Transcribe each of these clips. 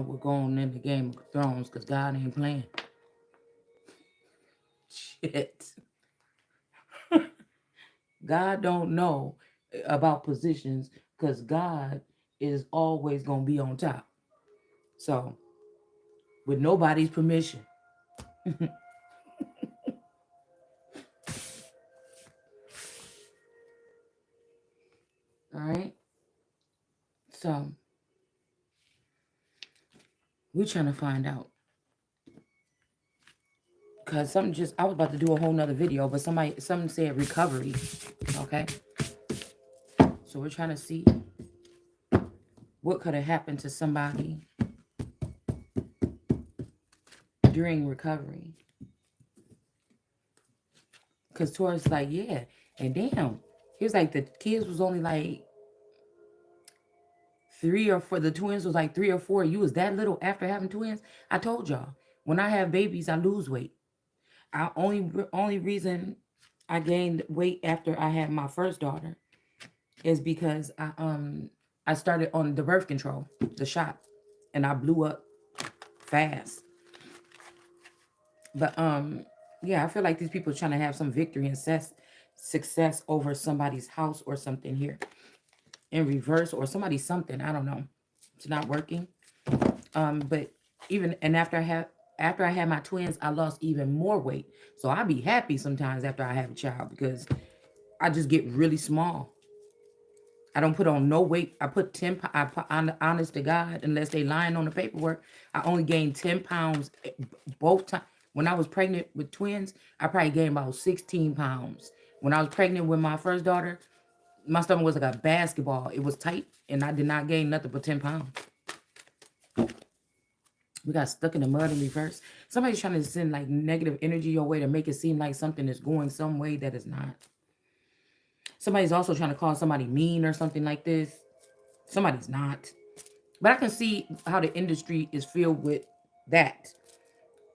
we're going in the Game of Thrones because God ain't playing. Shit. God don't know about positions because God is always going to be on top. So, with nobody's permission. All right. So, we're trying to find out. Because something just, I was about to do a whole nother video, but something said recovery. Okay. So, we're trying to see what could have happened to somebody during recovery. Because Taurus like, yeah. And damn, he was like, the kids was only like 3 or 4. The twins was like 3 or 4. You was that little after having twins. I told y'all, when I have babies, I lose weight. I only reason I gained weight after I had my first daughter is because I started on the birth control, the shot, and I blew up fast. But yeah, I feel like these people are trying to have some victory and success over somebody's house or something here in reverse, or somebody's something. I don't know. It's not working. But even and after I had my twins, I lost even more weight. So I be happy sometimes after I have a child because I just get really small. I don't put on no weight. I put 10. I put honest to God, unless they lying on the paperwork. I only gained 10 pounds both times. When I was pregnant with twins, I probably gained about 16 pounds. When I was pregnant with my first daughter, my stomach was like a basketball. It was tight, and I did not gain nothing but 10 pounds. We got stuck in the mud in reverse. Somebody's trying to send like negative energy your way to make it seem like something is going some way that is not. Somebody's also trying to call somebody mean or something like this. Somebody's not. But I can see how the industry is filled with that.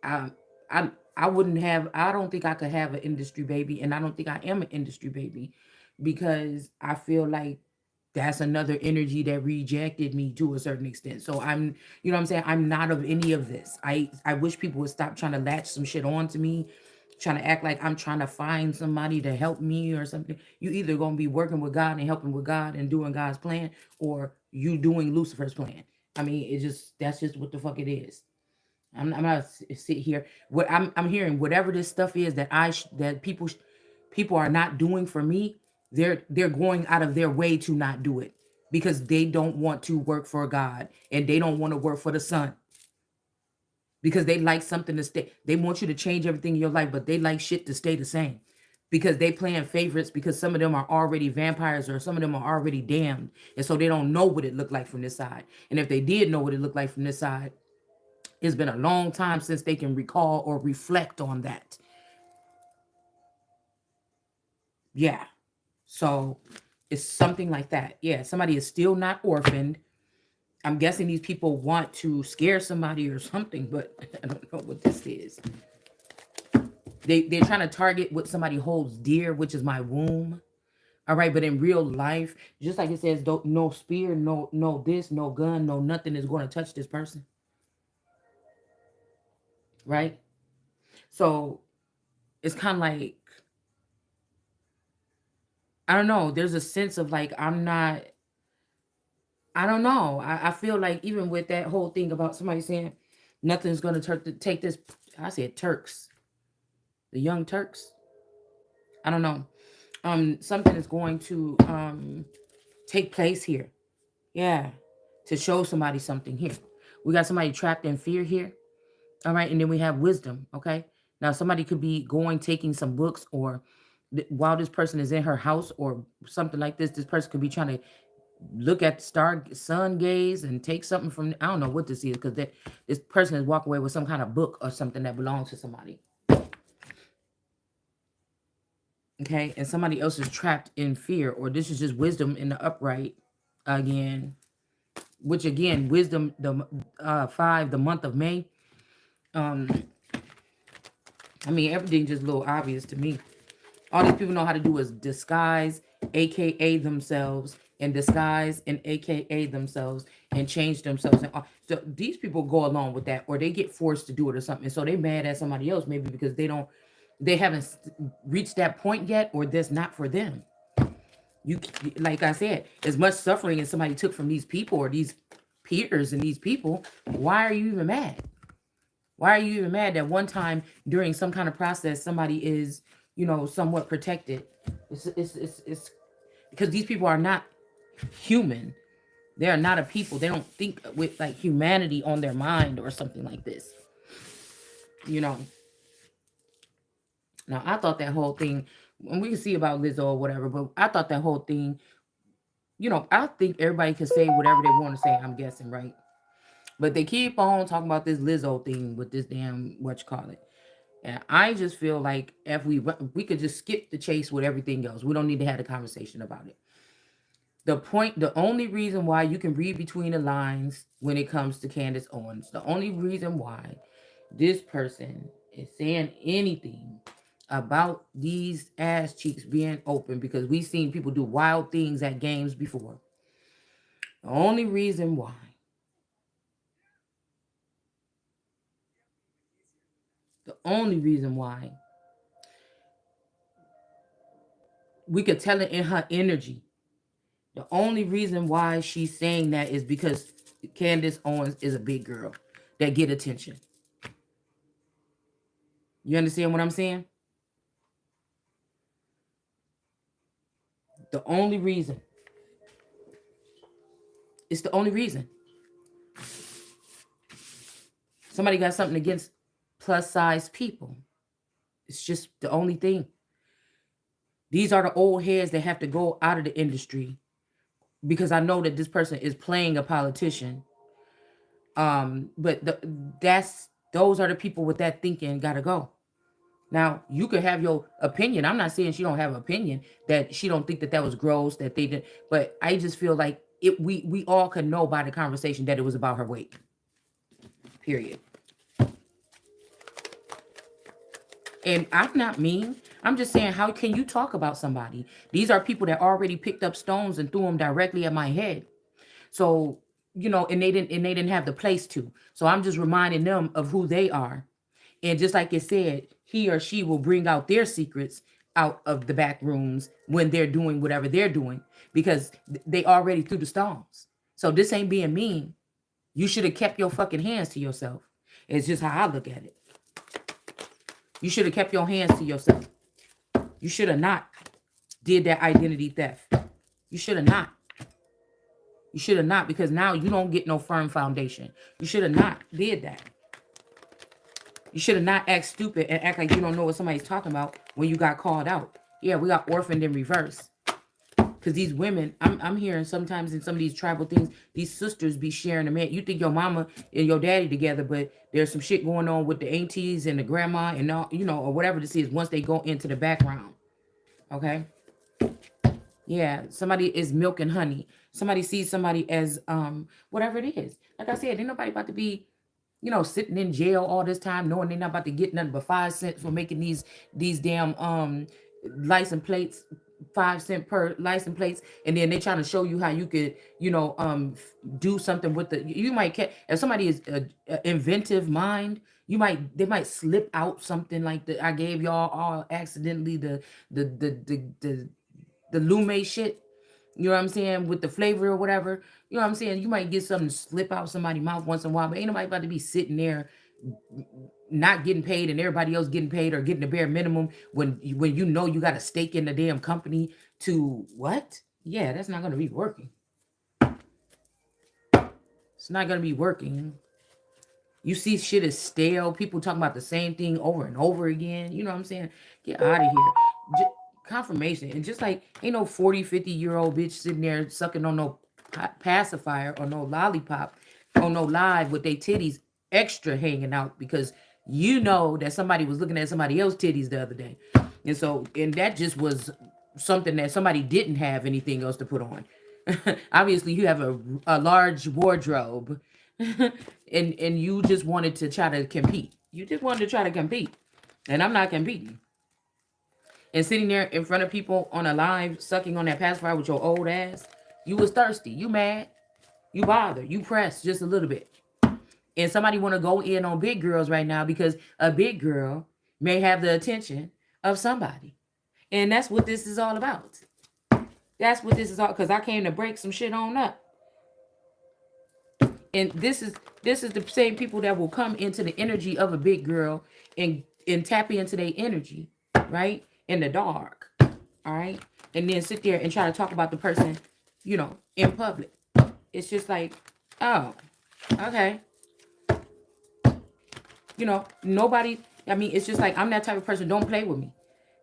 Um, I I wouldn't have. I don't think I could have an industry baby, and I don't think I am an industry baby because I feel like that's another energy that rejected me to a certain extent. So I'm, you know what I'm saying? I'm not of any of this. I wish people would stop trying to latch some shit on to me, trying to act like I'm trying to find somebody to help me or something. You either going to be working with God and helping with God and doing God's plan, or you doing Lucifer's plan. I mean, it just, that's just what the fuck it is. I'm not sit here. What I'm hearing, whatever this stuff is that that people are not doing for me, they're going out of their way to not do it because they don't want to work for God and they don't want to work for the sun because they like something to stay. They want you to change everything in your life, but they like shit to stay the same because they playing favorites because some of them are already vampires or some of them are already damned, and so they don't know what it looked like from this side. And if they did know what it looked like from this side, it's been a long time since they can recall or reflect on that. Yeah. So it's something like that. Yeah. Somebody is still not orphaned. I'm guessing these people want to scare somebody or something, but I don't know what this is. They're trying to target what somebody holds dear, which is my womb. All right, but in real life, just like it says, don't, no spear, no this, no gun, no nothing is going to touch this person, right? So it's kind of like, I don't know. There's a sense of like I'm not. I don't know. I feel like even with that whole thing about somebody saying nothing's going to take this. I said Turks, the young Turks. I don't know. Something is going to take place here. Yeah, to show somebody something here. We got somebody trapped in fear here. All right, and then we have wisdom. Okay, now somebody could be going taking some books, or while this person is in her house or something like this person could be trying to look at the sun gaze and take something from, I don't know what this is, because this person is walking away with some kind of book or something that belongs to somebody. Okay, and somebody else is trapped in fear, or this is just wisdom in the upright again, which again, wisdom, the 5, the month of May. um I mean, everything just a little obvious to me. All these people know how to do is disguise, aka themselves, and disguise and AKA themselves and change themselves. And so these people go along with that, or they get forced to do it or something. So they mad at somebody else, maybe because they haven't reached that point yet, or that's not for them. You, like I said, as much suffering as somebody took from these people or these peers and these people, why are you even mad? Why are you even mad that one time during some kind of process somebody is, somewhat protected? It's because these people are not human. They are not a people. They don't think with like humanity on their mind or something like this. You know. Now I thought that whole thing, and we can see about Lizzo or whatever, but I thought that whole thing, I think everybody can say whatever they want to say. I'm guessing, right? But they keep on talking about this Lizzo thing with this damn what you call it. And I just feel like if we could just skip the chase with everything else. We don't need to have a conversation about it. The only reason why you can read between the lines when it comes to Candace Owens, the only reason why this person is saying anything about these ass cheeks being open, because we've seen people do wild things at games before. The only reason why we could tell it in her energy. The only reason why she's saying that is because Candace Owens is a big girl that get attention. You understand what I'm saying? The only reason. It's the only reason. Somebody got something against plus size people. It's just the only thing. These are the old heads that have to go out of the industry, because I know that this person is playing a politician. But those are the people with that thinking gotta go. Now you could have your opinion. I'm not saying she don't have an opinion, that she don't think that that was gross, that they did. But I just feel like it. We all could know by the conversation that it was about her weight. Period. And I'm not mean. I'm just saying, how can you talk about somebody? These are people that already picked up stones and threw them directly at my head. So, and they didn't have the place to. So I'm just reminding them of who they are. And just like it said, he or she will bring out their secrets out of the back rooms when they're doing whatever they're doing, because they already threw the stones. So this ain't being mean. You should have kept your fucking hands to yourself. It's just how I look at it. You should have kept your hands to yourself. You should have not did that identity theft. You should have not. You should have not, because now you don't get no firm foundation. You should have not did that. You should have not act stupid and act like you don't know what somebody's talking about when you got called out. Yeah, we got orphaned in reverse. Because these women, I'm hearing sometimes in some of these tribal things, these sisters be sharing a man. You think your mama and your daddy together, but there's some shit going on with the aunties and the grandma and all, or whatever this is once they go into the background. Okay? Yeah, somebody is milk and honey. Somebody sees somebody as whatever it is. Like I said, ain't nobody about to be, sitting in jail all this time knowing they're not about to get nothing but 5 cents for making these damn license plates, 5 cent per license plates, and then they trying to show you how you could, do something with the. You might catch if somebody is a inventive mind. They might slip out something like the I gave y'all all accidentally the Lume shit. You know what I'm saying? With the flavor or whatever. You know what I'm saying? You might get something slip out somebody's mouth once in a while, but ain't nobody about to be sitting there not getting paid and everybody else getting paid or getting the bare minimum when you know you got a stake in the damn company to what? Yeah, that's not going to be working. It's not going to be working. You see shit is stale. People talking about the same thing over and over again. You know what I'm saying? Get out of here. Confirmation. And just like ain't no 40, 50-year-old bitch sitting there sucking on no pacifier or no lollipop on no live with their titties extra hanging out, because you know that somebody was looking at somebody else's titties the other day. And that just was something that somebody didn't have anything else to put on. Obviously, you have a large wardrobe and you just wanted to try to compete. You just wanted to try to compete. And I'm not competing. And sitting there in front of people on a live sucking on that pacifier with your old ass, You was thirsty. You mad. You bothered. You pressed just a little bit. And somebody want to go in on big girls right now because a big girl may have the attention of somebody. And that's what this is all about. That's what this is all, because I came to break some shit on up. And this is the same people that will come into the energy of a big girl and tap into their energy, right? In the dark. All right. And then sit there and try to talk about the person, in public. It's just like, oh, okay. Nobody, it's just like, I'm that type of person. Don't play with me.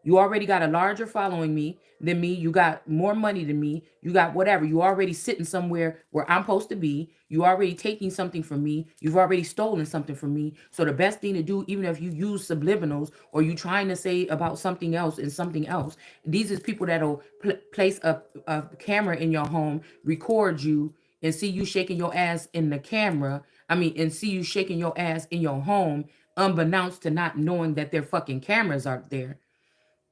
You already got a larger following than me. You got more money than me. You got whatever. You already sitting somewhere where I'm supposed to be. You already taking something from me. You've already stolen something from me. So the best thing to do, even if you use subliminals or you trying to say about something else and something else, these is people that'll place a camera in your home, record you, and see you shaking your ass in the camera. And see you shaking your ass in your home, unbeknownst to not knowing that their fucking cameras are there.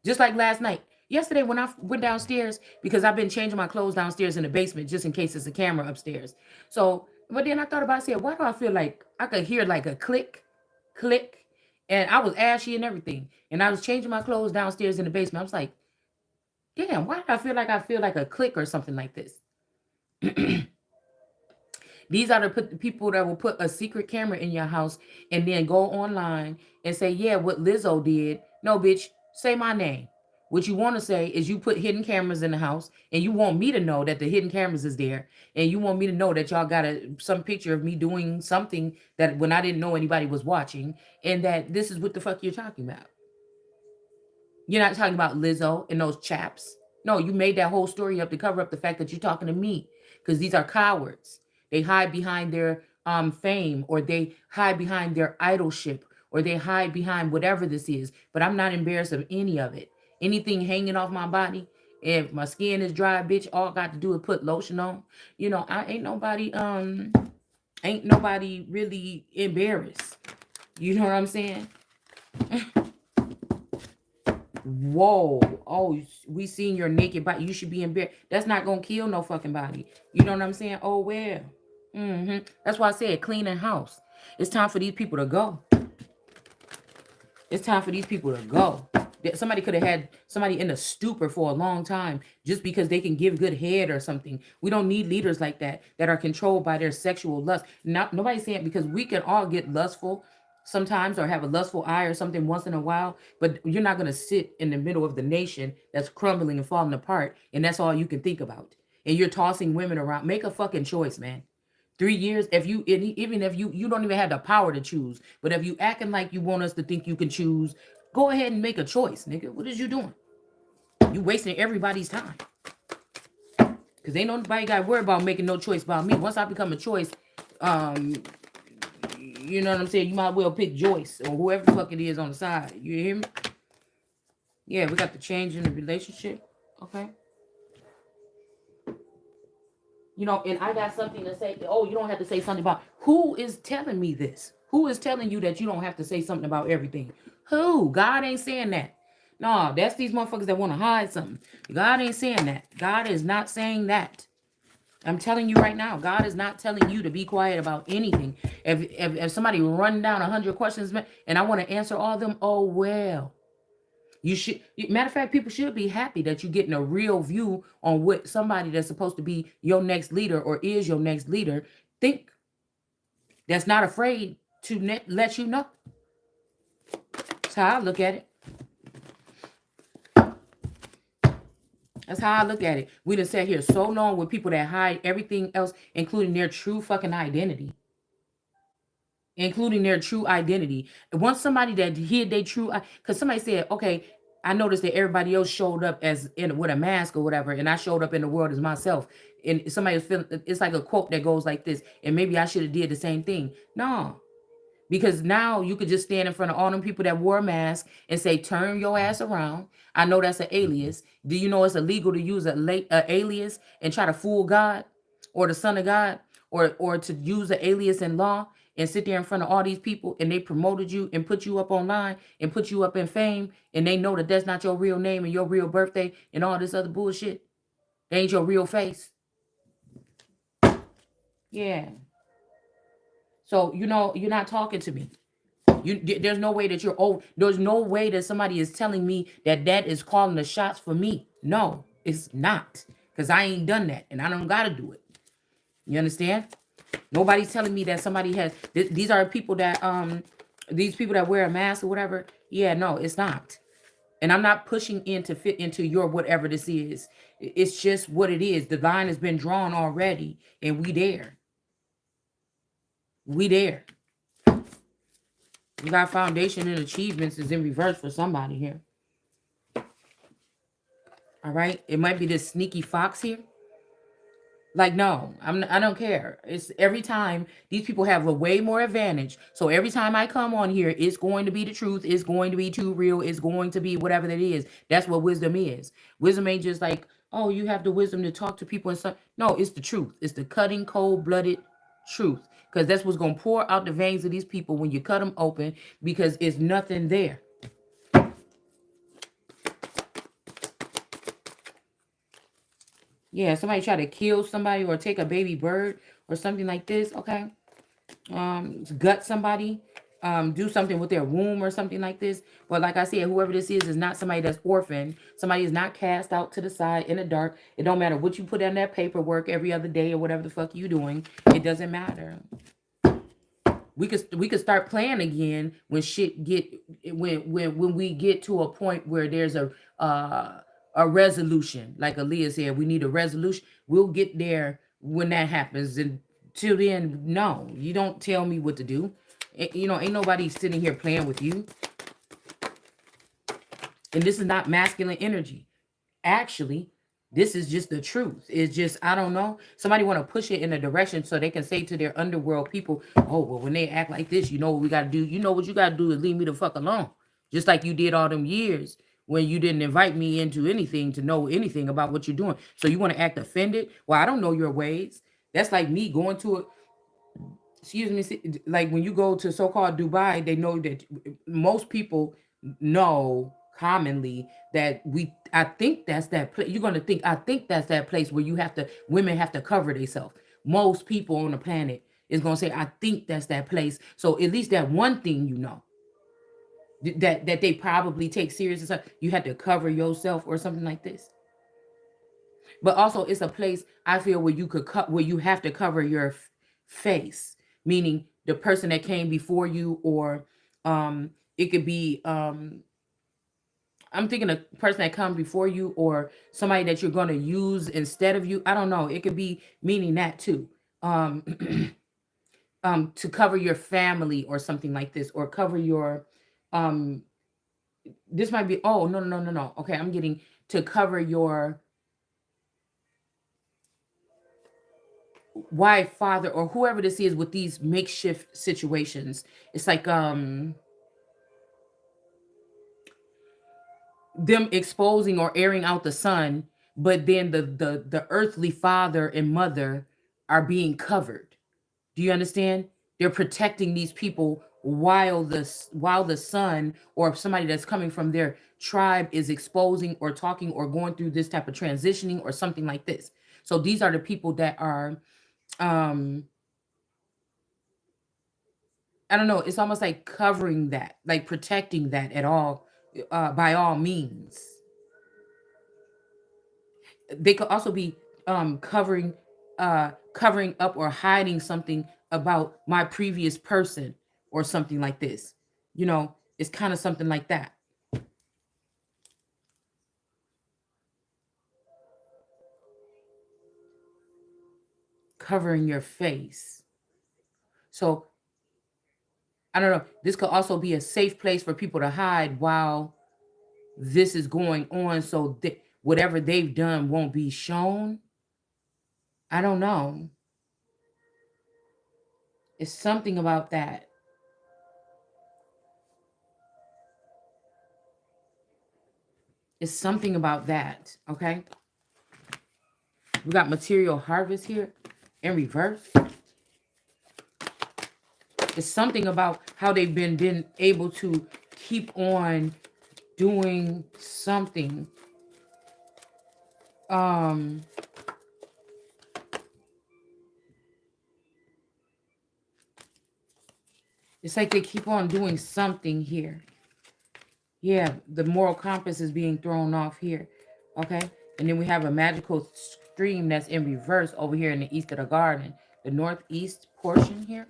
Just like last night. Yesterday when I went downstairs, because I've been changing my clothes downstairs in the basement just in case there's a camera upstairs. So, but then I thought about it, I said, why do I feel like I could hear like a click, click? And I was ashy and everything. And I was changing my clothes downstairs in the basement. I was like, damn, why do I feel like a click or something like this? These are the people that will put a secret camera in your house and then go online and say, yeah, what Lizzo did. No, bitch, say my name. What you want to say is you put hidden cameras in the house and you want me to know that the hidden cameras is there. And you want me to know that y'all got some picture of me doing something that when I didn't know anybody was watching, and that this is what the fuck you're talking about. You're not talking about Lizzo and those chaps. No, you made that whole story up to cover up the fact that you're talking to me, because these are cowards. They hide behind their fame, or they hide behind their idolship, or they hide behind whatever this is. But I'm not embarrassed of any of it. Anything hanging off my body, if my skin is dry, bitch, all I got to do is put lotion on. I ain't nobody really embarrassed. You know what I'm saying? Whoa. Oh, we seen your naked body. You should be embarrassed. That's not gonna kill no fucking body. You know what I'm saying? Oh well. That's why I said cleaning house. It's time for these people to go. It's time for these people to go. Somebody could have had somebody in a stupor for a long time just because they can give good head or something. We don't need leaders like that are controlled by their sexual lust. Nobody's saying, because we can all get lustful sometimes or have a lustful eye or something once in a while, but you're not going to sit in the middle of the nation that's crumbling and falling apart, and that's all you can think about. And you're tossing women around. Make a fucking choice, man. 3 years, if you, even if you don't even have the power to choose, but if you acting like you want us to think you can choose, go ahead and make a choice, nigga. What is you doing? You wasting everybody's time. Because ain't nobody got to worry about making no choice about me. Once I become a choice, you know what I'm saying? You might well pick Joyce or whoever the fuck it is on the side. You hear me? Yeah, we got the change in the relationship. Okay. And I got something to say. Oh, you don't have to say something about. Who is telling me this? Who is telling you that you don't have to say something about everything? Who? God ain't saying that. No, that's these motherfuckers that want to hide something. God ain't saying that. God is not saying that. I'm telling you right now, God is not telling you to be quiet about anything. If somebody run down 100 questions and I want to answer all of them, oh well. You should, matter of fact, people should be happy that you're getting a real view on what somebody that's supposed to be your next leader or is your next leader think. That's not afraid to let you know. That's how I look at it. That's how I look at it. We done sat here so long with people that hide everything else, including their true fucking identity. Including their true identity. Once somebody that hid their true, because somebody said, okay, I noticed that everybody else showed up as with a mask or whatever, and I showed up in the world as myself. And somebody was feeling, it's like a quote that goes like this, and maybe I should have did the same thing. No, because now you could just stand in front of all them people that wore a mask and say, turn your ass around. I know that's an alias. Do you know it's illegal to use a alias and try to fool God or the Son of God, or to use an alias in law and sit there in front of all these people, and they promoted you and put you up online and put you up in fame, and they know that that's not your real name and your real birthday and all this other bullshit. They ain't your real face. Yeah. So, you're not talking to me. There's no way that you're old. There's no way that somebody is telling me that is calling the shots for me. No, it's not. Because I ain't done that. And I don't got to do it. You understand? Nobody's telling me that somebody has. These are people that, these people that wear a mask or whatever. Yeah, no, it's not. And I'm not pushing in to fit into your whatever this is. It's just what it is. The line has been drawn already. And we there. We there. We got foundation and achievements is in reverse for somebody here. All right. It might be this sneaky fox here. Like, no, I don't care. It's every time these people have a way more advantage. So every time I come on here, it's going to be the truth. It's going to be too real. It's going to be whatever that is. That's what wisdom is. Wisdom ain't just like, oh, you have the wisdom to talk to people and stuff. No, it's the truth. It's the cutting, cold-blooded truth. Because that's what's going to pour out the veins of these people when you cut them open, because it's nothing there. Yeah, somebody try to kill somebody or take a baby bird or something like this, okay? Gut somebody, do something with their womb or something like this. But like I said, whoever this is not somebody that's orphaned. Somebody is not cast out to the side in the dark. It don't matter what you put on that paperwork every other day or whatever the fuck you doing. It doesn't matter. We could start playing again when shit get when we get to a point where there's a resolution. Like Aaliyah said, we need a resolution. We'll get there when that happens. And till then, no, you don't tell me what to do. Ain't nobody sitting here playing with you. And this is not masculine energy. Actually, this is just the truth. It's just, I don't know. Somebody want to push it in a direction so they can say to their underworld people, oh, well, when they act like this, you know what we got to do? You know what you got to do is leave me the fuck alone. Just like you did all them years when you didn't invite me into anything to know anything about what you're doing. So you want to act offended? Well, I don't know your ways. That's like me going to a, excuse me, like when you go to so-called Dubai, they know that most people know commonly that I think that's that place. You're going to think, I think that's that place where women have to cover themselves. Most people on the planet is going to say, I think that's that place. So at least that one thing, that they probably take serious and stuff, you had to cover yourself or something like this. But also it's a place I feel where you could cut, where you have to cover your face, meaning the person that came before you, or it could be I'm thinking a person that comes before you, or somebody that you're going to use instead of you. I don't know. It could be meaning that too. Um to cover your family or something like this, or cover your um this might be, oh, no. Okay, I'm getting to cover your wife, father, or whoever this is with these makeshift situations. It's like them exposing or airing out the son, but then the earthly father and mother are being covered. Do you understand? They're protecting these people while the son or somebody that's coming from their tribe is exposing or talking or going through this type of transitioning or something like this. So these are the people that are um I don't know. It's almost like covering that, like protecting that at all, by all means. They could also be covering up or hiding something about my previous person or something like this. It's kind of something like that. Covering your face. So I don't know. This could also be a safe place for people to hide while this is going on, so that whatever they've done won't be shown. I don't know. It's something about that. It's something about that. Okay. We got material harvest here in reverse. It's something about how they've been able to keep on doing something. Um It's like they keep on doing something here. Yeah, the moral compass is being thrown off here. Okay. And then we have a magical stream that's in reverse over here in the east of the garden. The northeast portion here.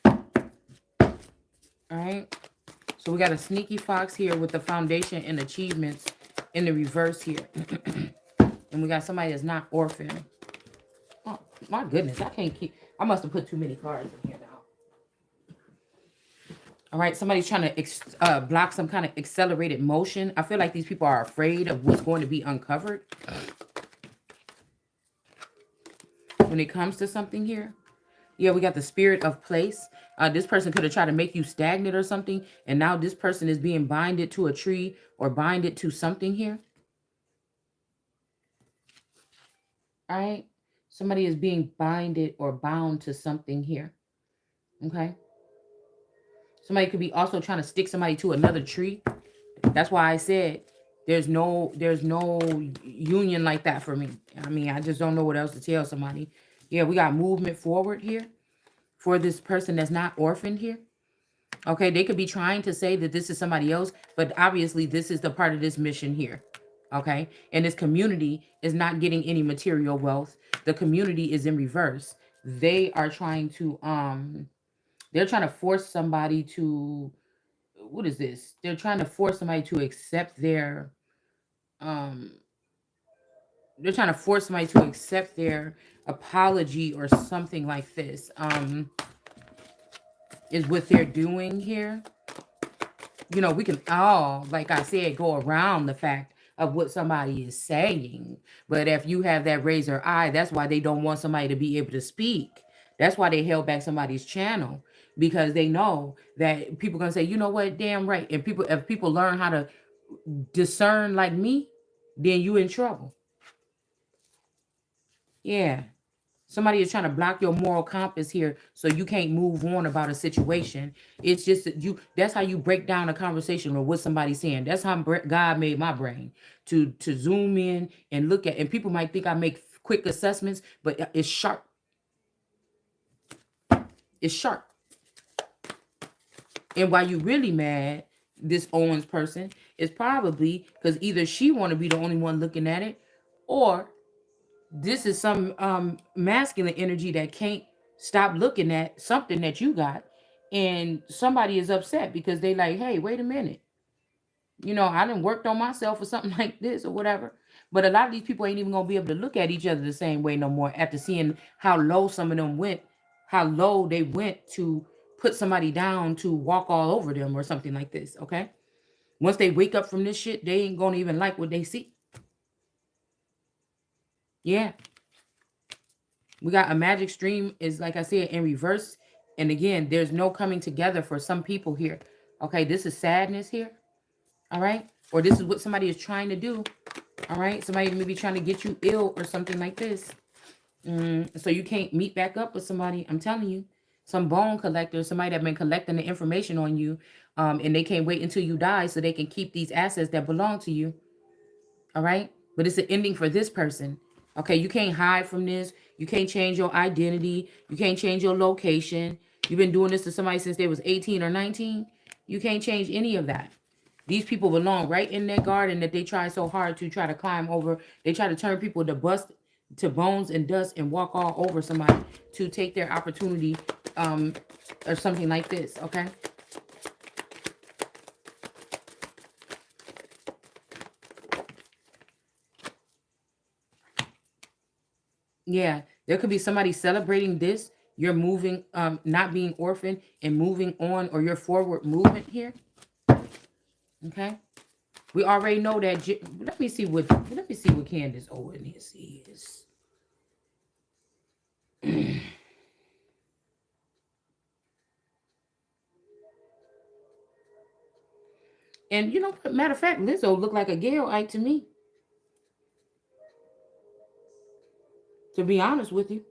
All right. So we got a sneaky fox here with the foundation and achievements in the reverse here. And we got somebody that's not orphan. Oh, my goodness. I can't keep. I must have put too many cards in here now. All right. Somebody's trying to block some kind of accelerated motion. I feel like these people are afraid of what's going to be uncovered when it comes to something here. Yeah, we got the spirit of place. This person could have tried to make you stagnant or something. And now this person is being binded to a tree or binded to something here. All right. Somebody is being binded or bound to something here. Okay. Somebody could be also trying to stick somebody to another tree. That's why I said there's no union like that for me. I mean, I just don't know what else to tell somebody. Yeah, we got movement forward here for this person that's not orphaned here. Okay, they could be trying to say that this is somebody else, but obviously this is the part of this mission here. Okay, and this community is not getting any material wealth. The community is in reverse. They are trying to they're trying to force somebody to, what is this? They're trying to force somebody to accept their um they're trying to force somebody to accept their apology or something like this. Is what they're doing here. You know, we can all, like I said, go around the fact of what somebody is saying. But if you have that razor eye, that's why they don't want somebody to be able to speak. That's why they held back somebody's channel, because they know that people gonna say, you know what, damn right. And people, if people learn how to discern like me, then you in trouble. Yeah. Somebody is trying to block your moral compass here so you can't move on about a situation. It's just that that's how you break down a conversation or what somebody's saying. That's how God made my brain to zoom in and look at. And people might think I make quick assessments, but it's sharp. It's sharp. And why you really mad, this Owens person, is probably because either she want to be the only one looking at it, or this is some masculine energy that can't stop looking at something that you got, and somebody is upset because they like, hey, wait a minute, you know, I done worked on myself or something like this or whatever. But a lot of these people ain't even gonna be able to look at each other the same way no more after seeing how low some of them went, how low they went to put somebody down to walk all over them or something like this. Okay, once they wake up from this shit, they ain't gonna even like what they see. Yeah. We got a magic stream is, like I said, in reverse. And again, there's no coming together for some people here. Okay, this is sadness here. All right. Or this is what somebody is trying to do. All right. Somebody may be trying to get you ill or something like this. So you can't meet back up with somebody. I'm telling you, some bone collector, somebody that been collecting the information on you. And they can't wait until you die so they can keep these assets that belong to you. All right. But it's an ending for this person. Okay. You can't hide from this. You can't change your identity. You can't change your location. You've been doing this to somebody since they was 18 or 19. You can't change any of that. These people belong right in that garden that they try so hard to try to climb over. They try to turn people to bust to bones and dust and walk all over somebody to take their opportunity, or something like this. Okay. Yeah, there could be somebody celebrating this. You're moving, not being orphaned and moving on, or your forward movement here. Okay, we already know that. Let me see what Candace Owens is. And you know, matter of fact, Lizzo looked like a Galeite to me. To be honest with you,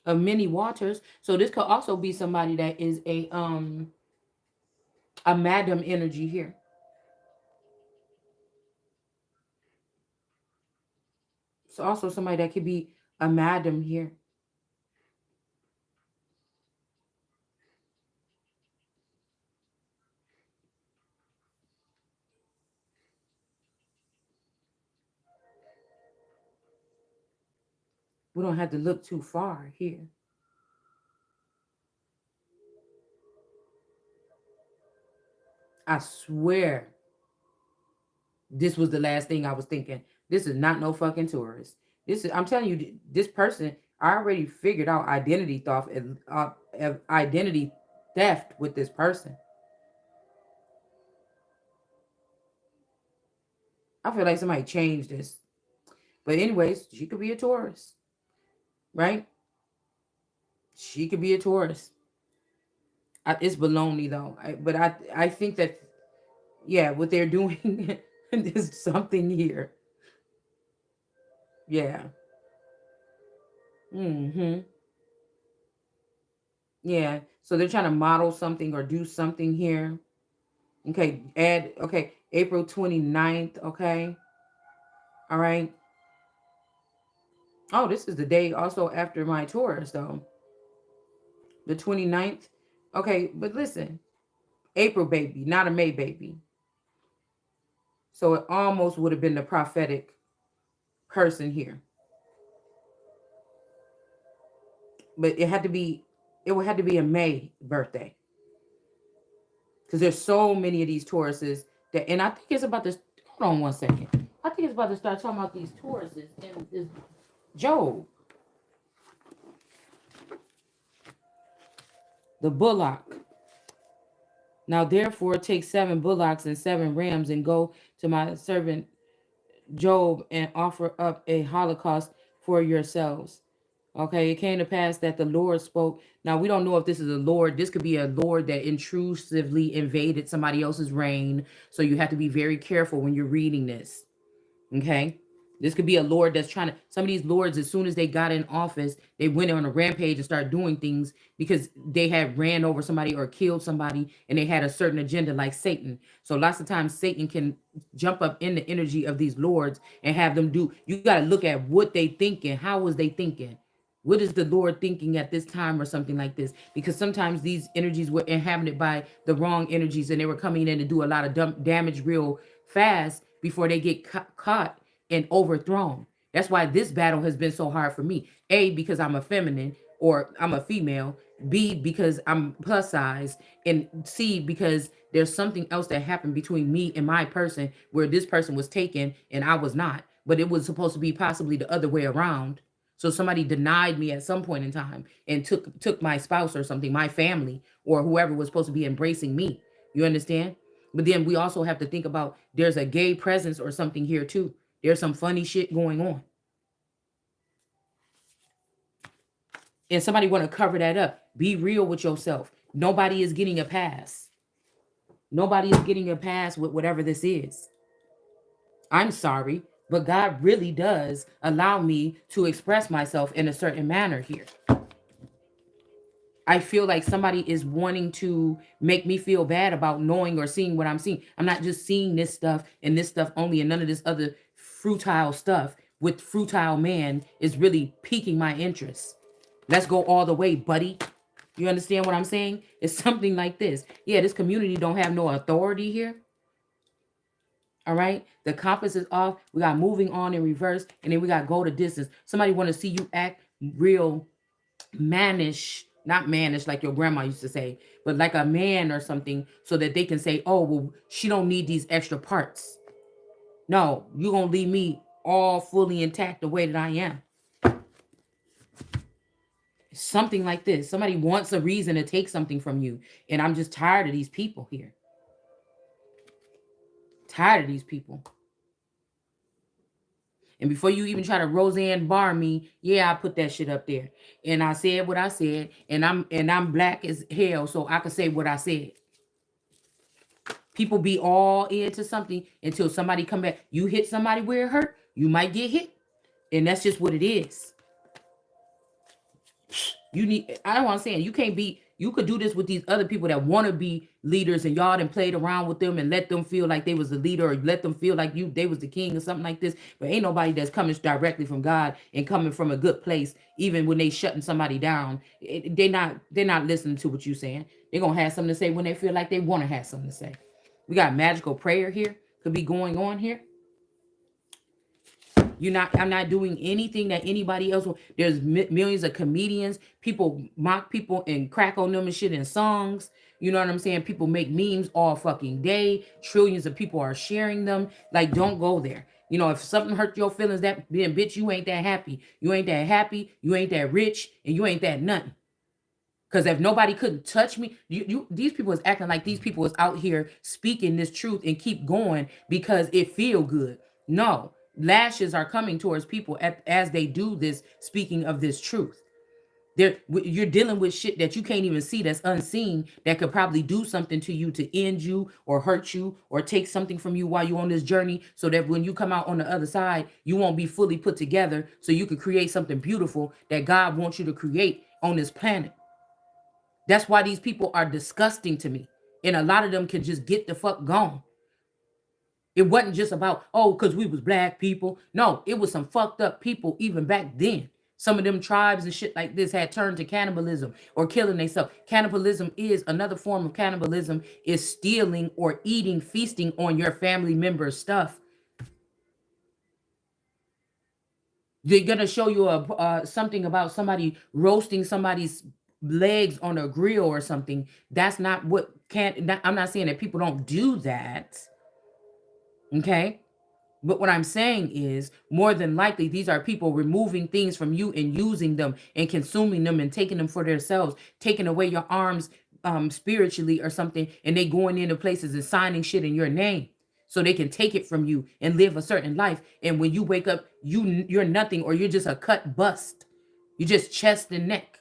of many waters. So this could also be somebody that is a madam energy here. It's also somebody that could be A madam here. We don't have to look too far here. I swear this was the last thing I was thinking. This is not no fucking tourist. This is, I'm telling you, this person, I already figured out identity theft with this person. I feel like somebody changed this. But anyways, she could be a tourist, right? She could be a tourist. It's baloney though. But I think that, yeah, what they're doing is something here. Yeah. Mm-hmm. Yeah. So they're trying to model something or do something here. Okay. Okay. April 29th. Okay. All right. Oh, this is the day also after my Taurus, though. The 29th. Okay. But listen, April baby, not a May baby. So it almost would have been the prophetic person here. But it would have to be a May birthday. Because there's so many of these Tauruses that, and I think it's about this. Hold on one second. I think it's about to start talking about these Tauruses and this Job, the bullock. Now therefore take 7 bullocks and 7 rams and go to my servant Job and offer up a holocaust for yourselves. Okay, it came to pass that the Lord spoke. Now we don't know if this is a Lord. This could be a Lord that intrusively invaded somebody else's reign. So you have to be very careful when you're reading this. Okay. This could be a lord that's trying to, some of these lords, as soon as they got in office, they went on a rampage and started doing things because they had ran over somebody or killed somebody and they had a certain agenda, like Satan. So lots of times Satan can jump up in the energy of these lords and have them do, you got to look at what they thinking. How was they thinking? What is the Lord thinking at this time or something like this? Because sometimes these energies were inhabited by the wrong energies and they were coming in to do a lot of damage real fast before they get caught and overthrown. That's why this battle has been so hard for me. A, because I'm a feminine or I'm a female. B, because I'm plus size. And C, because there's something else that happened between me and my person where this person was taken and I was not. But it was supposed to be possibly the other way around. So somebody denied me at some point in time and took my spouse or something, my family or whoever was supposed to be embracing me. You understand? But then we also have to think about there's a gay presence or something here too. There's some funny shit going on. And somebody want to cover that up. Be real with yourself. Nobody is getting a pass. Nobody is getting a pass with whatever this is. I'm sorry, but God really does allow me to express myself in a certain manner here. I feel like somebody is wanting to make me feel bad about knowing or seeing what I'm seeing. I'm not just seeing this stuff and this stuff only and none of this other fruitile stuff with fruitile man is really piquing my interest. Let's go all the way, buddy. You understand what I'm saying? It's something like this. Yeah, this community don't have no authority here. All right. The compass is off. We got moving on in reverse. And then we got go to distance. Somebody want to see you act real mannish, not mannish like your grandma used to say, but like a man or something so that they can say, oh, well, she don't need these extra parts. No, you're going to leave me all fully intact the way that I am. Something like this. Somebody wants a reason to take something from you. And I'm just tired of these people here. Tired of these people. And before you even try to Roseanne Barr me, yeah, I put that shit up there. And I said what I said. And I'm black as hell, so I could say what I said. People be all into something until somebody come back. You hit somebody where it hurt, you might get hit. And that's just what it is. You need, I don't want to say, you can't be, you could do this with these other people that want to be leaders, and y'all done played around with them and let them feel like they was the leader, or let them feel like they was the king or something like this. But ain't nobody that's coming directly from God and coming from a good place, even when they shutting somebody down. They're not listening to what you saying. They're gonna have something to say when they feel like they want to have something to say. We got magical prayer here, could be going on here. I'm not doing anything that anybody else will. There's millions of comedians. People mock people and crack on them and shit in songs. You know what I'm saying? People make memes all fucking day. Trillions of people are sharing them. Like, don't go there. You know, if something hurt your feelings, that then bitch, you ain't that happy. You ain't that happy. You ain't that rich, and you ain't that nothing. Because if nobody couldn't touch me, these people is acting like these people is out here speaking this truth and keep going because it feel good. No, lashes are coming towards people as they do this, speaking of this truth. You're dealing with shit that you can't even see, that's unseen, that could probably do something to you to end you or hurt you or take something from you while you're on this journey, so that when you come out on the other side, you won't be fully put together, so you could create something beautiful that God wants you to create on this planet. That's why these people are disgusting to me. And a lot of them can just get the fuck gone. It wasn't just about, oh, because we was black people. No, it was some fucked up people even back then. Some of them tribes and shit like this had turned to cannibalism or killing themselves. Cannibalism is another form of cannibalism, is stealing or eating, feasting on your family member's stuff. They're gonna show you something about somebody roasting somebody's legs on a grill or something. That's not what I'm not saying that people don't do that. Okay. But what I'm saying is, more than likely, these are people removing things from you and using them and consuming them and taking them for themselves, taking away your arms spiritually or something, and they going into places and signing shit in your name so they can take it from you and live a certain life. And when you wake up, you're nothing, or you're just a cut bust. You just chest and neck.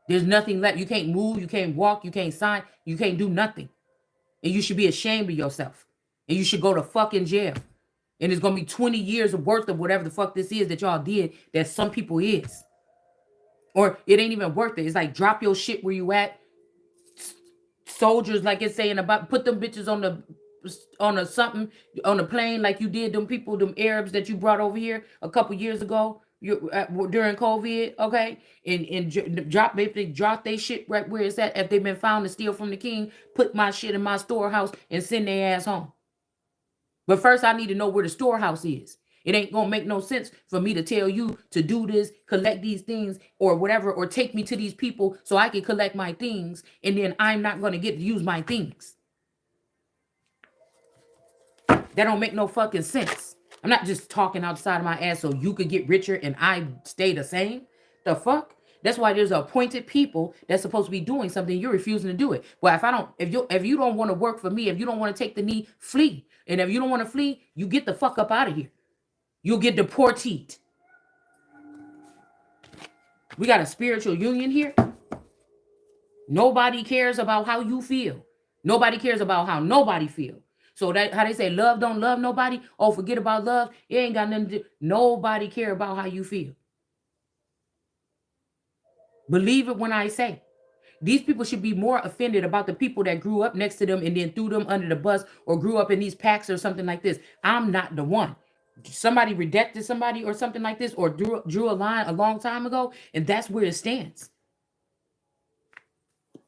There's nothing left. You can't move, you can't walk, you can't sign, you can't do nothing. And you should be ashamed of yourself. And you should go to fucking jail. And it's gonna be 20 years of worth of whatever the fuck this is that y'all did, that some people is. Or it ain't even worth it. It's like, drop your shit where you at. Soldiers, like it's saying about, put them bitches on a something, on a plane, like you did them people, them Arabs that you brought over here a couple years ago, during COVID, okay? And drop, if they drop their shit right where it's at. If they've been found to steal from the king, put my shit in my storehouse and send their ass home. But first, I need to know where the storehouse is. It ain't gonna make no sense for me to tell you to do this, collect these things, or whatever, or take me to these people so I can collect my things, and then I'm not gonna get to use my things. That don't make no fucking sense. I'm not just talking outside of my ass so you could get richer and I stay the same. The fuck? That's why there's appointed people that's supposed to be doing something. You're refusing to do it. Well, if you don't want to work for me, if you don't want to take the knee, flee. And if you don't want to flee, you get the fuck up out of here. You'll get deported. We got a spiritual union here. Nobody cares about how you feel. Nobody cares about how nobody feel. So that how they say love don't love nobody. Oh, forget about love. It ain't got nothing to do. Nobody care about how you feel. Believe it when I say. These people should be more offended about the people that grew up next to them and then threw them under the bus, or grew up in these packs or something like this. I'm not the one. Somebody rejected somebody or something like this, or drew a line a long time ago, and that's where it stands.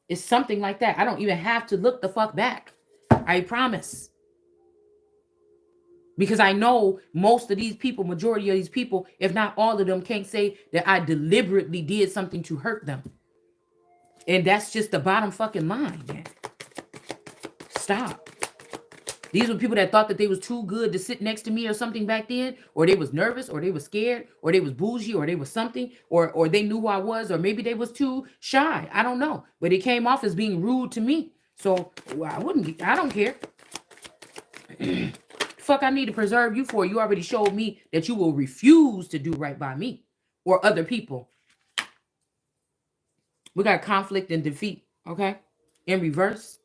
It's something like that. I don't even have to look the fuck back. I promise. Because I know most of these people, majority of these people, if not all of them, can't say that I deliberately did something to hurt them. And that's just the bottom fucking line, man. Stop. These were people that thought that they was too good to sit next to me or something back then, or they was nervous, or they was scared, or they was bougie, or they was something, or they knew who I was, or maybe they was too shy. I don't know. But it came off as being rude to me. So I don't care. Fuck, I need to preserve you for. You already showed me that you will refuse to do right by me or other people. We got conflict and defeat, okay? In reverse.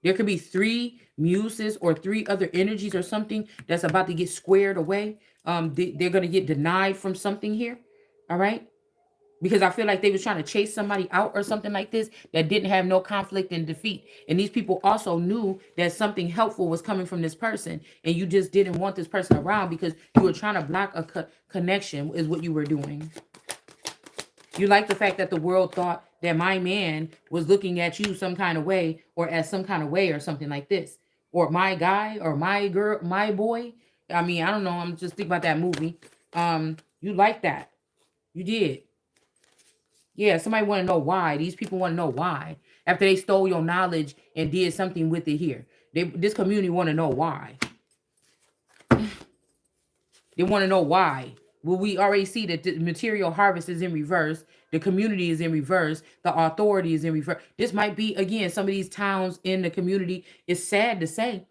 There could be 3 muses or 3 other energies or something that's about to get squared away. They're going to get denied from something here, all right? because I feel like they was trying to chase somebody out or something like this that didn't have no conflict and defeat. And these people also knew that something helpful was coming from this person, and you just didn't want this person around because you were trying to block a connection is what you were doing. You like the fact that the world thought that my man was looking at you some kind of way or as some kind of way or something like this. Or my guy or my girl, my boy. I mean, I don't know. I'm just thinking about that movie. You like that. You did. Yeah, somebody want to know why. These people want to know why. After they stole your knowledge and did something with it here. This community want to know why. They want to know why. Well, we already see that the material harvest is in reverse. The community is in reverse. The authority is in reverse. This might be, again, some of these towns in the community. It's sad to say,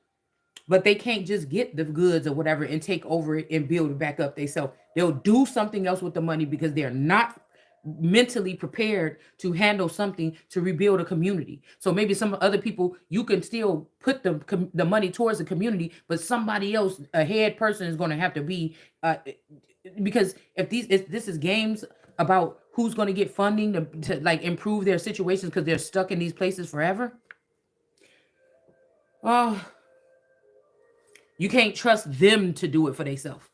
but they can't just get the goods or whatever and take over it and build it back up themselves. They'll do something else with the money because they're not mentally prepared to handle something to rebuild a community. So maybe some other people, you can still put the money towards the community, but somebody else, a head person, is going to have to be because if this is games about who's going to get funding to like improve their situations because they're stuck in these places forever. Oh, you can't trust them to do it for themselves.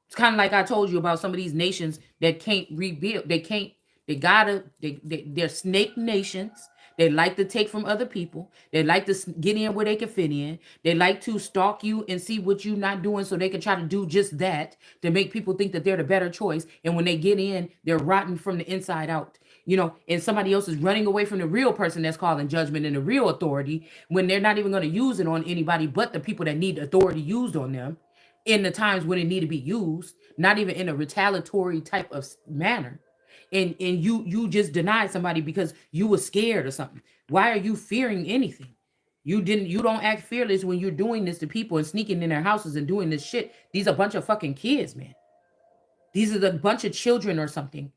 It's kind of like I told you about some of these nations that can't rebuild. They can't. They're snake nations. They like to take from other people. They like to get in where they can fit in. They like to stalk you and see what you're not doing so they can try to do just that to make people think that they're the better choice. And when they get in, they're rotten from the inside out. And somebody else is running away from the real person that's calling judgment and the real authority when they're not even going to use it on anybody but the people that need authority used on them in the times when it need to be used, not even in a retaliatory type of manner. And you just denied somebody because you were scared or something. Why are you fearing anything? You don't act fearless when you're doing this to people and sneaking in their houses and doing this shit. These are a bunch of fucking kids, man. These are a bunch of children or something.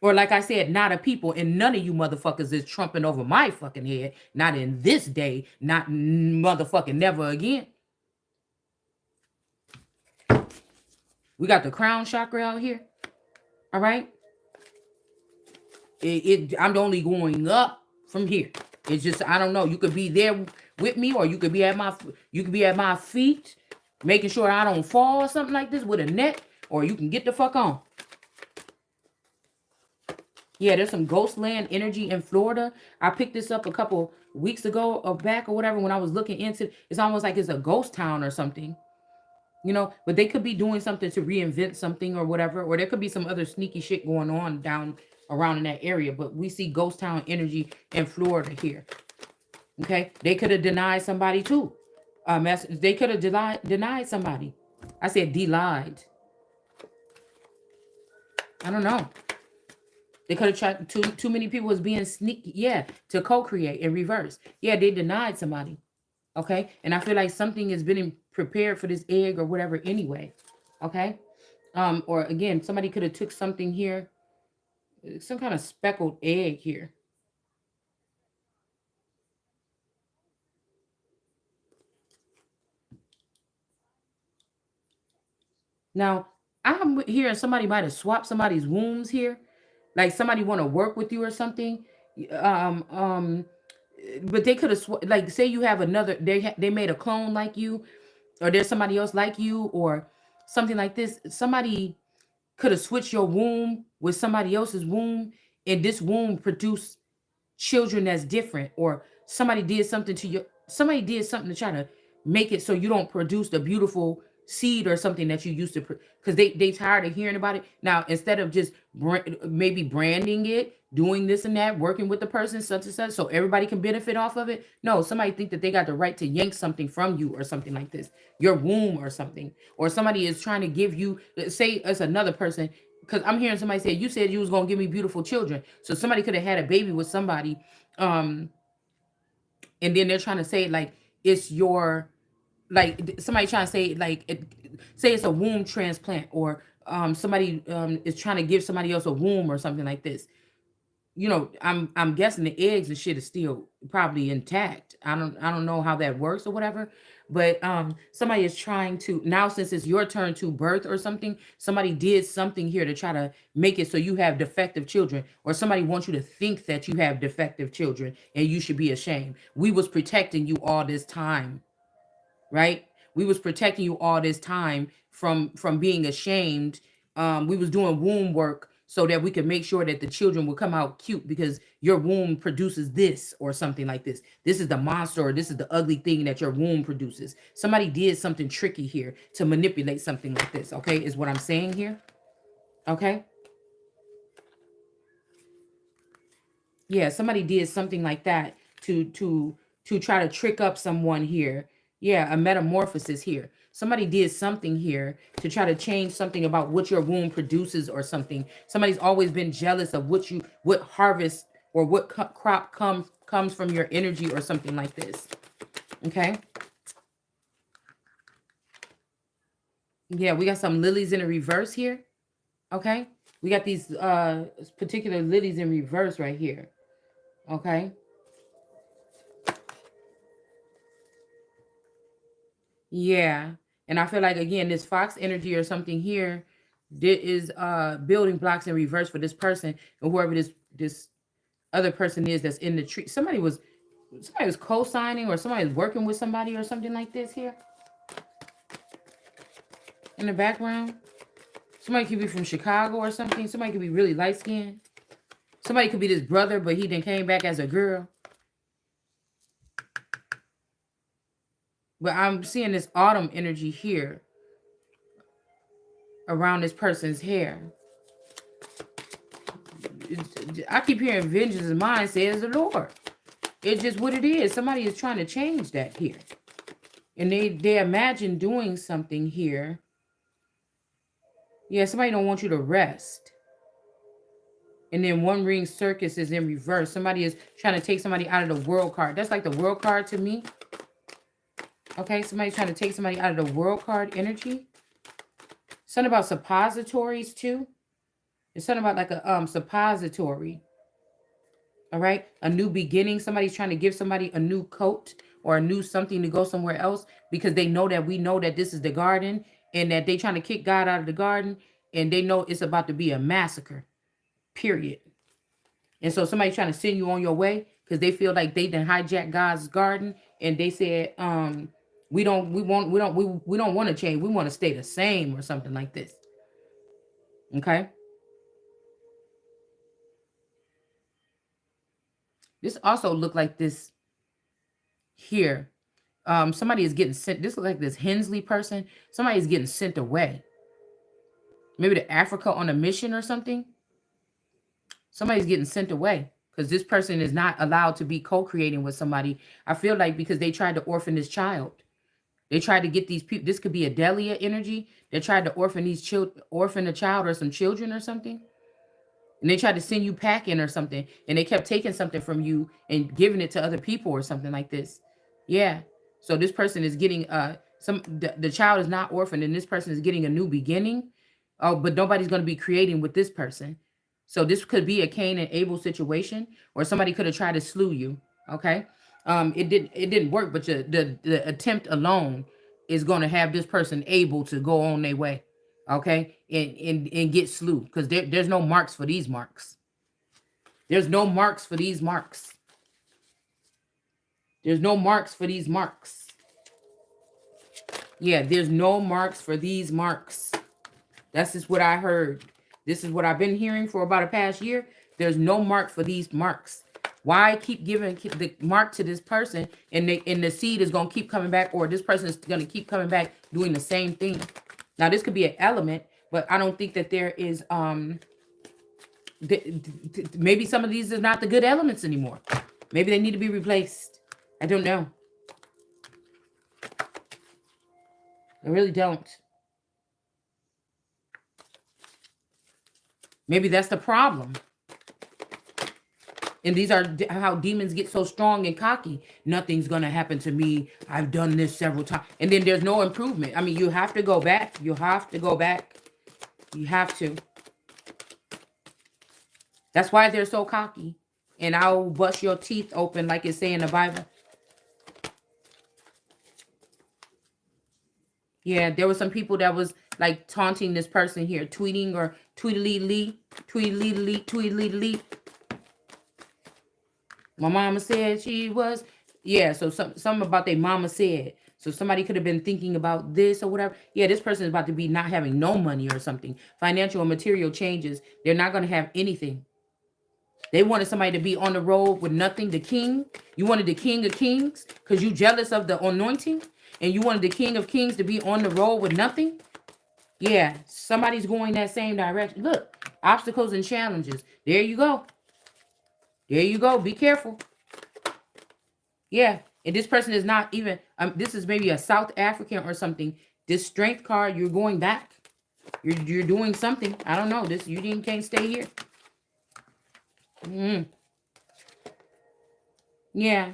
Or like I said, not a people, and none of you motherfuckers is trumping over my fucking head. Not in this day, not motherfucking never again. We got the crown chakra out here. All right. I'm only going up from here. It's just, I don't know. You could be there with me, or you could be at my feet, making sure I don't fall or something like this with a net, or you can get the fuck on. Yeah, there's some ghost land energy in Florida. I picked this up a couple weeks ago or back or whatever when I was looking into it. It's almost like it's a ghost town or something. But they could be doing something to reinvent something or whatever, or there could be some other sneaky shit going on down around in that area. But we see ghost town energy in Florida here. Okay, they could have denied somebody too. They could have denied somebody. I said denied. I don't know. They could have tried. Too many people was being sneaky. Yeah, to co-create in reverse. Yeah, they denied somebody. Okay, and I feel like something has been prepared for this egg or whatever anyway. Okay, or again, somebody could have took something here, some kind of speckled egg here. Now I'm hearing somebody might have swapped somebody's wombs here, like somebody want to work with you or something. Um, um, but they could have like say you have another. They made a clone like you, or there's somebody else like you, or something like this. Somebody could have switched your womb with somebody else's womb, and this womb produced children that's different, or somebody did something to try to make it so you don't produce the beautiful seed or something that you used to, because they tired of hearing about it now. Instead of just maybe branding it, doing this and that, working with the person such and such so everybody can benefit off of it. No, somebody think that they got the right to yank something from you or something like this, your womb or something. Or somebody is trying to give you, say it's another person, because I'm hearing somebody say, you said you was going to give me beautiful children. So somebody could have had a baby with somebody, um and then they're trying to say like it's your, like somebody trying to say like say it's a womb transplant, or somebody is trying to give somebody else a womb or something like this. I'm guessing the eggs and shit is still probably intact. I don't know how that works or whatever, but somebody is trying to now, since it's your turn to birth or something, somebody did something here to try to make it so you have defective children, or somebody wants you to think that you have defective children and you should be ashamed. We was protecting you all this time, right? We was protecting you all this time from being ashamed. We was doing womb work so that we could make sure that the children will come out cute, because your womb produces this or something like this. This is the monster, or this is the ugly thing that your womb produces. Somebody did something tricky here to manipulate something like this, okay, is what I'm saying here. Okay. Yeah, somebody did something like that to try to trick up someone here. Yeah, a metamorphosis here. Somebody did something here to try to change something about what your womb produces or something. Somebody's always been jealous of what harvest or what crop comes from your energy or something like this. Okay? Yeah, we got some lilies in a reverse here. Okay? We got these particular lilies in reverse right here. Okay? Yeah. And I feel like, again, this fox energy or something here, there is building blocks in reverse for this person, and whoever this other person is that's in the tree. Somebody was co-signing, or somebody was working with somebody or something like this here in the background. Somebody could be from Chicago or something. Somebody could be really light skinned. Somebody could be this brother, but he then came back as a girl. But I'm seeing this autumn energy here around this person's hair. I keep hearing vengeance is mine, says the Lord. It's just what it is. Somebody is trying to change that here. And they imagine doing something here. Yeah, somebody don't want you to rest. And then one ring circus is in reverse. Somebody is trying to take somebody out of the world card. That's like the world card to me. Okay, somebody's trying to take somebody out of the world card energy. Something about suppositories too. It's something about like a suppository. All right, a new beginning. Somebody's trying to give somebody a new coat or a new something to go somewhere else, because they know that this is the garden, and that they trying to kick God out of the garden, and they know it's about to be a massacre. Period. And so somebody's trying to send you on your way because they feel like they done hijacked God's garden, and they said, we don't want to change. We want to stay the same or something like this. Okay. This also looked like this here. Somebody is getting sent. This looks like this Hensley person. Somebody is getting sent away. Maybe to Africa on a mission or something. Somebody's getting sent away because this person is not allowed to be co-creating with somebody. I feel like because they tried to orphan this child. They tried to get these people. This could be a Delia energy. They tried to orphan these children, orphan a child or some children or something. And they tried to send you packing or something. And they kept taking something from you and giving it to other people or something like this. Yeah. So this person is getting the child is not orphaned, and this person is getting a new beginning. Oh, but nobody's going to be creating with this person. So this could be a Cain and Abel situation, or somebody could have tried to slew you. Okay. It didn't work, but the attempt alone is going to have this person able to go on their way. Okay, and get slew, because there's no marks for these marks. There's no marks for these marks. There's no marks for these marks. Yeah, there's no marks for these marks. That's just what I heard. This is what I've been hearing for about a past year. There's no mark for these marks. Why keep giving the mark to this person, and the seed is going to keep coming back, or this person is going to keep coming back doing the same thing? Now, this could be an element, but I don't think that there is, maybe some of these are not the good elements anymore. Maybe they need to be replaced. I don't know. I really don't. Maybe that's the problem. And these are how demons get so strong and cocky. Nothing's going to happen to me. I've done this several times. And then there's no improvement. I mean, you have to go back. You have to go back. You have to. That's why they're so cocky. And I'll bust your teeth open, like it say in the Bible. Yeah, there were some people that was like taunting this person here, tweeting or tweetly tweetly. My mama said she was. Yeah, so something about their mama said. So somebody could have been thinking about this or whatever. Yeah, this person is about to be not having no money or something. Financial and material changes. They're not going to have anything. They wanted somebody to be on the road with nothing. The king. You wanted the king of kings because you jealous of the anointing. And you wanted the king of kings to be on the road with nothing. Yeah, somebody's going that same direction. Look, obstacles and challenges. There you go. There you go. Be careful. Yeah, and this person is not even, this is maybe a South African or something. This strength card, you're going back. You're doing something. I don't know. This, you can't stay here. Yeah.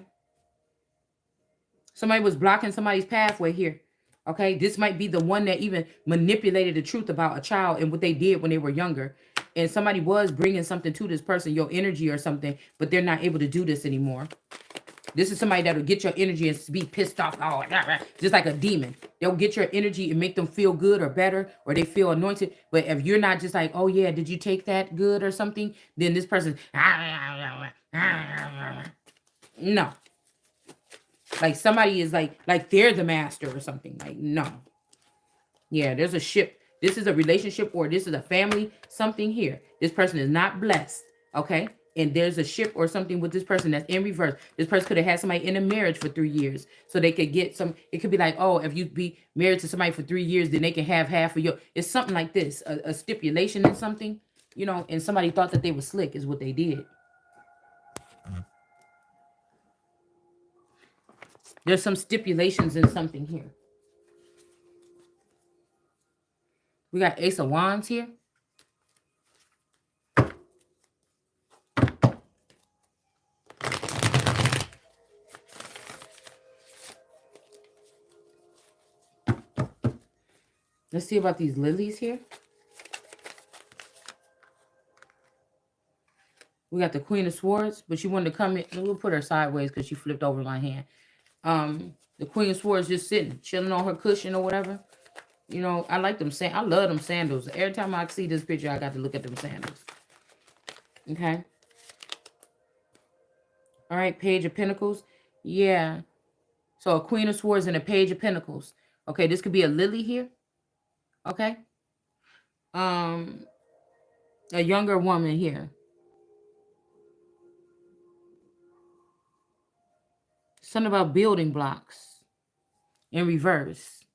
Somebody was blocking somebody's pathway here. Okay, this might be the one that even manipulated the truth about a child and what they did when they were younger. And somebody was bringing something to this person, your energy or something, but they're not able to do this anymore. This is somebody that'll get your energy and be pissed off. Oh, just like a demon. They'll get your energy and make them feel good or better, or they feel anointed. But if you're not just like, oh yeah, did you take that good or something? Then this person, no. Like somebody is like they're the master or something. Like, no. Yeah, there's a ship. This is a relationship or this is a family, something here. This person is not blessed. Okay. And there's a ship or something with this person that's in reverse. This person could have had somebody in a marriage for 3 years. So they could get some, it could be like, oh, if you be married to somebody for 3 years, then they can have half of your, it's something like this, a stipulation in something, you know, and somebody thought that they were slick is what they did. There's some stipulations in something here. We got Ace of Wands here. Let's see about these lilies here. We got the Queen of Swords, but she wanted to come in. We'll put her sideways because she flipped over my hand. The Queen of Swords just sitting, chilling on her cushion or whatever. You know, I like them. I love them sandals. Every time I see this picture, I got to look at them sandals. Okay. All right, Page of Pentacles. Yeah. So a Queen of Swords and a Page of Pentacles. Okay, this could be a lily here. Okay. A younger woman here. Something about building blocks in reverse.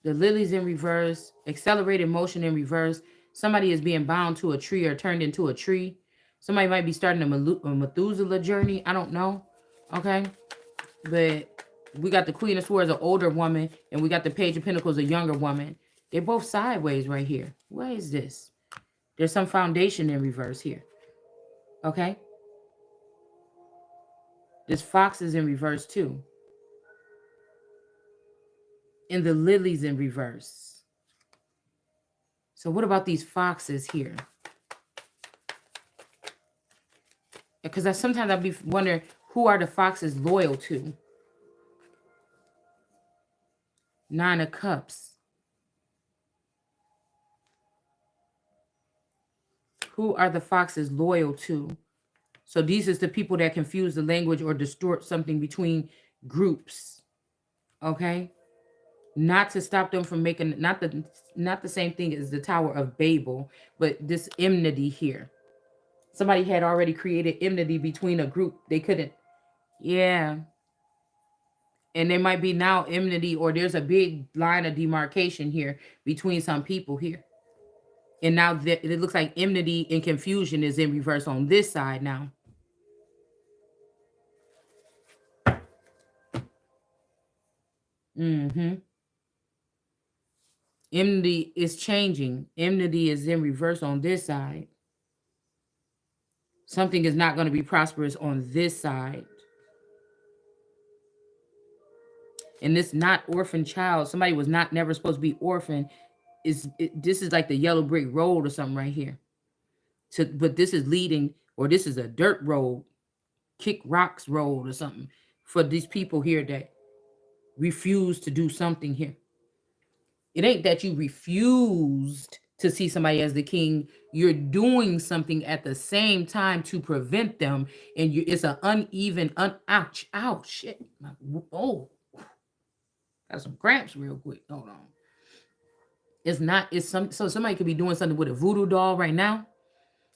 The lilies in reverse. Accelerated motion in reverse. Somebody is being bound to a tree or turned into a tree. Somebody might be starting a Methuselah journey. I don't know. Okay. But we got the Queen of Swords, an older woman, and we got the Page of Pentacles, a younger woman. They're both sideways right here. What is this? There's some foundation in reverse here. Okay. This fox is in reverse too. And the lilies in reverse. So what about these foxes here? Because sometimes I'll be wondering, who are the foxes loyal to? 9 of Cups. Who are the foxes loyal to? So these is the people that confuse the language or distort something between groups. Okay? Not to stop them from making, not the same thing as the Tower of Babel, but this enmity here. Somebody had already created enmity between a group. They couldn't. Yeah. And there might be now enmity, or there's a big line of demarcation here between some people here. And now it looks like enmity and confusion is in reverse on this side now. Enmity is changing. Enmity is in reverse on this side. Something is not going to be prosperous on this side. And this not orphan child, somebody was not never supposed to be orphan. This is like the yellow brick road or something right here. But this is leading or this is a dirt road, kick rocks road or something for these people here that refuse to do something here. It ain't that you refused to see somebody as the king. You're doing something at the same time to prevent them, and it's an uneven, ouch, ouch, shit. Oh, got some cramps real quick. Hold on. It's not. It's some. So somebody could be doing something with a voodoo doll right now.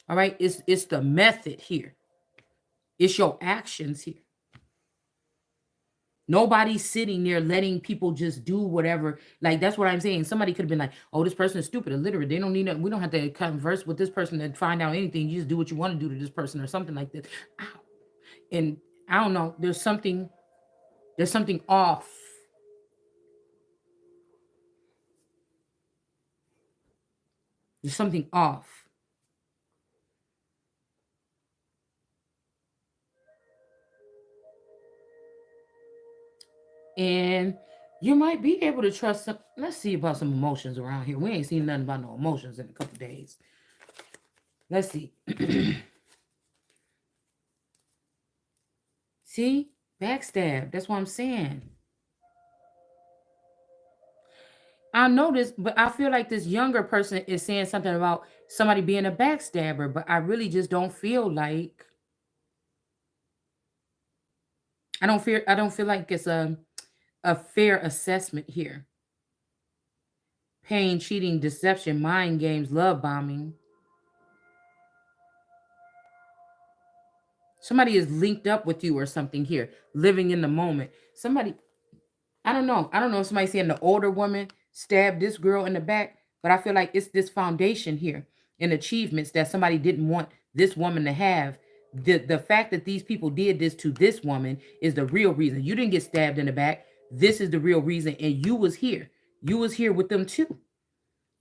All right. It's the method here. It's your actions here. Nobody's sitting there letting people just do whatever. Like, that's what I'm saying. Somebody could have been like, oh, this person is stupid, illiterate. They don't need that. We don't have to converse with this person to find out anything. You just do what you want to do to this person or something like this. Ow. And I don't know. There's something off. There's something off. And you might be able to trust some. Let's see about some emotions around here. We ain't seen nothing about no emotions in a couple days. Let's see. See? Backstab. That's what I'm saying. I know this, but I feel like this younger person is saying something about somebody being a backstabber, but I really just don't feel like I don't feel like it's a fair assessment here. Pain, cheating, deception, mind games, love bombing. Somebody is linked up with you or something here, living in the moment. Somebody, I don't know. I don't know if somebody's saying the older woman stabbed this girl in the back, but I feel like it's this foundation here and achievements that somebody didn't want this woman to have. The fact that these people did this to this woman is the real reason. You didn't get stabbed in the back. This is the real reason. And you was here. You was here with them too.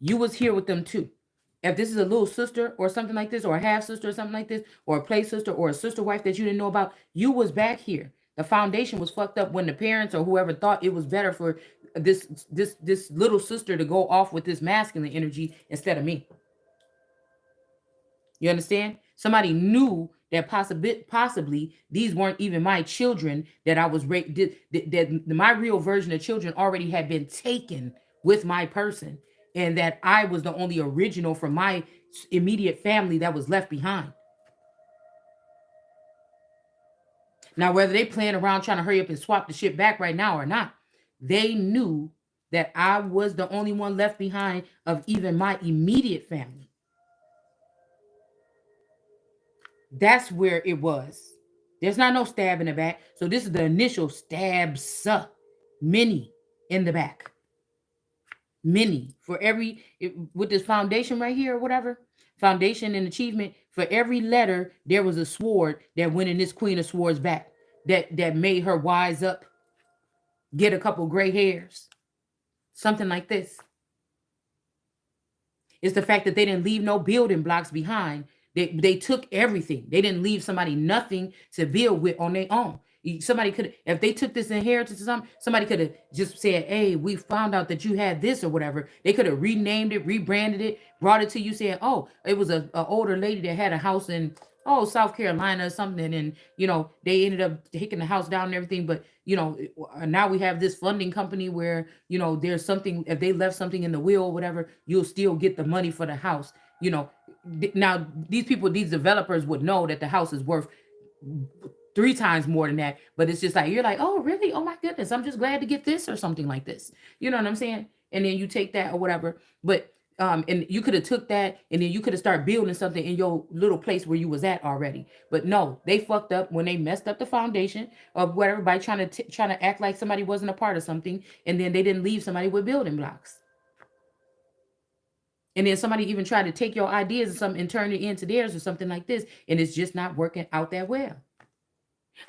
You was here with them too. If this is a little sister or something like this, or a half sister or something like this, or a play sister or a sister wife that you didn't know about, you was back here. The foundation was fucked up when the parents or whoever thought it was better for this little sister to go off with this masculine energy instead of me. You understand? Somebody knew that possibly these weren't even my children, that I was that my real version of children already had been taken with my person, and that I was the only original from my immediate family that was left behind. Now, whether they playing around trying to hurry up and swap the shit back right now or not, they knew that I was the only one left behind of even my immediate family. That's where it was. There's not no stab in the back. So this is the initial stabs, mini in the back. Mini for every, with this foundation right here or whatever, foundation and achievement, for every letter, there was a sword that went in this Queen of Swords back that made her wise up, get a couple gray hairs, something like this. It's the fact that they didn't leave no building blocks behind. They took everything. They didn't leave somebody nothing to build with on their own. Somebody could, if they took this inheritance or something, somebody could have just said, hey, we found out that you had this or whatever. They could have renamed it, rebranded it, brought it to you, saying, oh, it was a older lady that had a house in, oh, South Carolina or something. And, they ended up taking the house down and everything. But, now we have this funding company where, there's something, if they left something in the will or whatever, you'll still get the money for the house. Now these people, these developers would know that the house is worth 3 times more than that, but it's just like, you're like, oh really, oh my goodness, I'm just glad to get this or something like this, you know what I'm saying? And then you take that or whatever, but and you could have took that and then you could have started building something in your little place where you was at already. But no, they fucked up when they messed up the foundation of whatever by trying to act like somebody wasn't a part of something, and then they didn't leave somebody with building blocks. And then somebody even tried to take your ideas or something and turn it into theirs or something like this, and it's just not working out that well.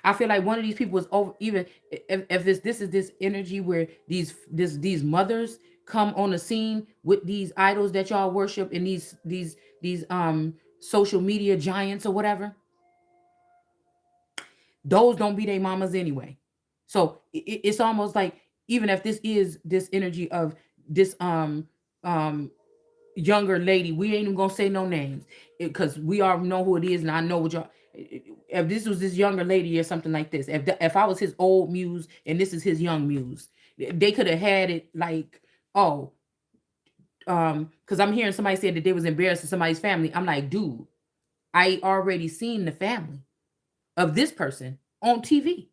I feel like one of these people is over, even if this is this energy where these mothers come on the scene with these idols that y'all worship, and these social media giants or whatever. Those don't be their mamas anyway. So it's almost like, even if this is this energy of this younger lady. We ain't even gonna say no names because we already know who it is, and I know what y'all. If this was this younger lady or something like this, if I was his old muse and this is his young muse, they could have had it like, oh, because I'm hearing somebody say that they was embarrassed of somebody's family. I'm like, dude, I already seen the family of this person on TV.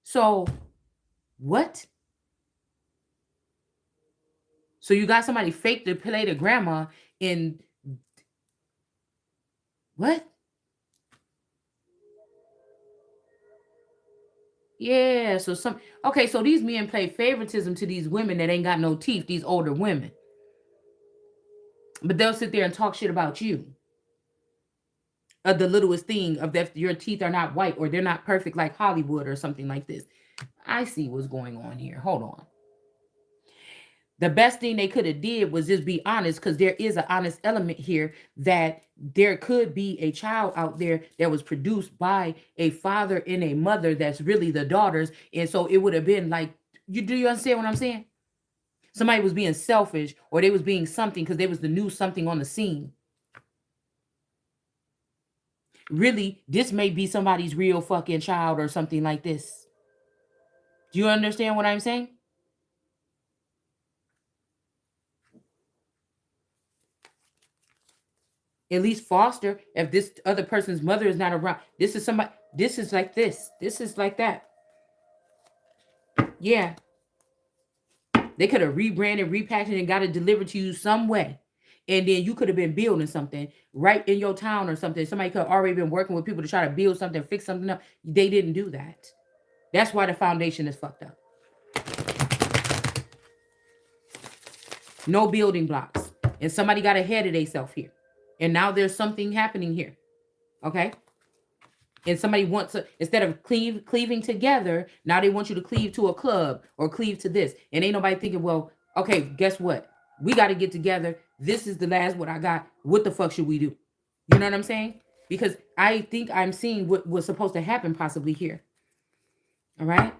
So what? So you got somebody fake to play the grandma in what? Yeah, so some okay, so these men play favoritism to these women that ain't got no teeth, these older women. But they'll sit there and talk shit about you. Of the littlest thing of that your teeth are not white or they're not perfect like Hollywood or something like this. I see what's going on here. Hold on. The best thing they could have did was just be honest, because there is an honest element here that there could be a child out there that was produced by a father and a mother that's really the daughters, and so it would have been like, you understand what I'm saying? Somebody was being selfish or they was being something because they was the new something on the scene. Really, this may be somebody's real fucking child or something like this. Do you understand what I'm saying? At least foster, if this other person's mother is not around, this is somebody, this is like this is like that. Yeah, they could have rebranded, repackaged, and got it delivered to you some way. And then you could have been building something right in your town or something. Somebody could have already been working with people to try to build something, fix something up. They didn't do that. That's why the foundation is fucked up. No building blocks. And somebody got ahead of themselves here. And now there's something happening here. Okay? And somebody wants to, instead of cleaving together, now they want you to cleave to a club or cleave to this. And ain't nobody thinking, well, okay, guess what? We got to get together. This is the last what I got. What the fuck should we do? You know what I'm saying? Because I think I'm seeing what was supposed to happen possibly here. All right.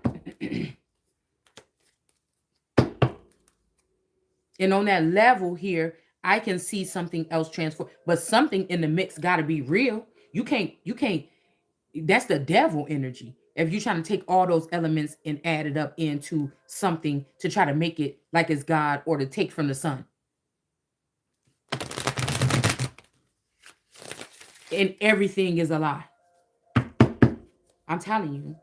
And on that level here, I can see something else transform, but something in the mix got to be real. You can't, that's the devil energy. If you're trying to take all those elements and add it up into something to try to make it like it's God or to take from the sun. And everything is a lie. I'm telling you.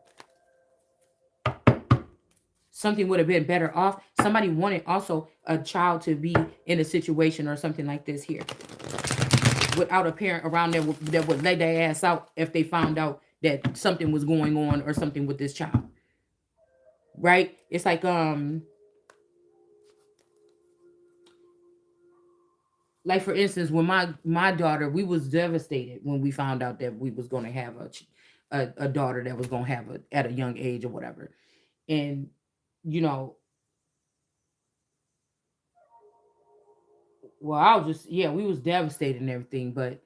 Something would have been better off. Somebody wanted also a child to be in a situation or something like this here without a parent around there that would lay their ass out if they found out that something was going on or something with this child. Right? It's like for instance, when my daughter, we was devastated when we found out that we was going to have a daughter that was going to have at a young age or whatever. And you know, well, I was just, yeah, we was devastated and everything, but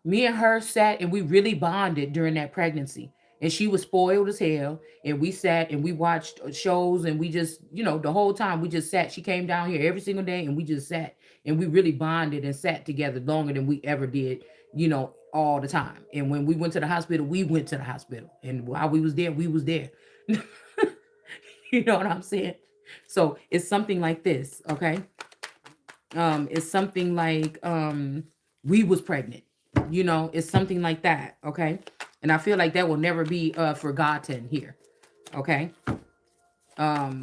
me and her sat and we really bonded during that pregnancy. And she was spoiled as hell. And we sat and we watched shows and we just, the whole time we just sat. She came down here every single day and we just sat and we really bonded and sat together longer than we ever did, all the time. And when we went to the hospital, we went to the hospital. And while we was there, we was there. You know what I'm saying? So it's something like this, okay? It's something like we was pregnant, it's something like that, okay? And I feel like that will never be forgotten here, okay? um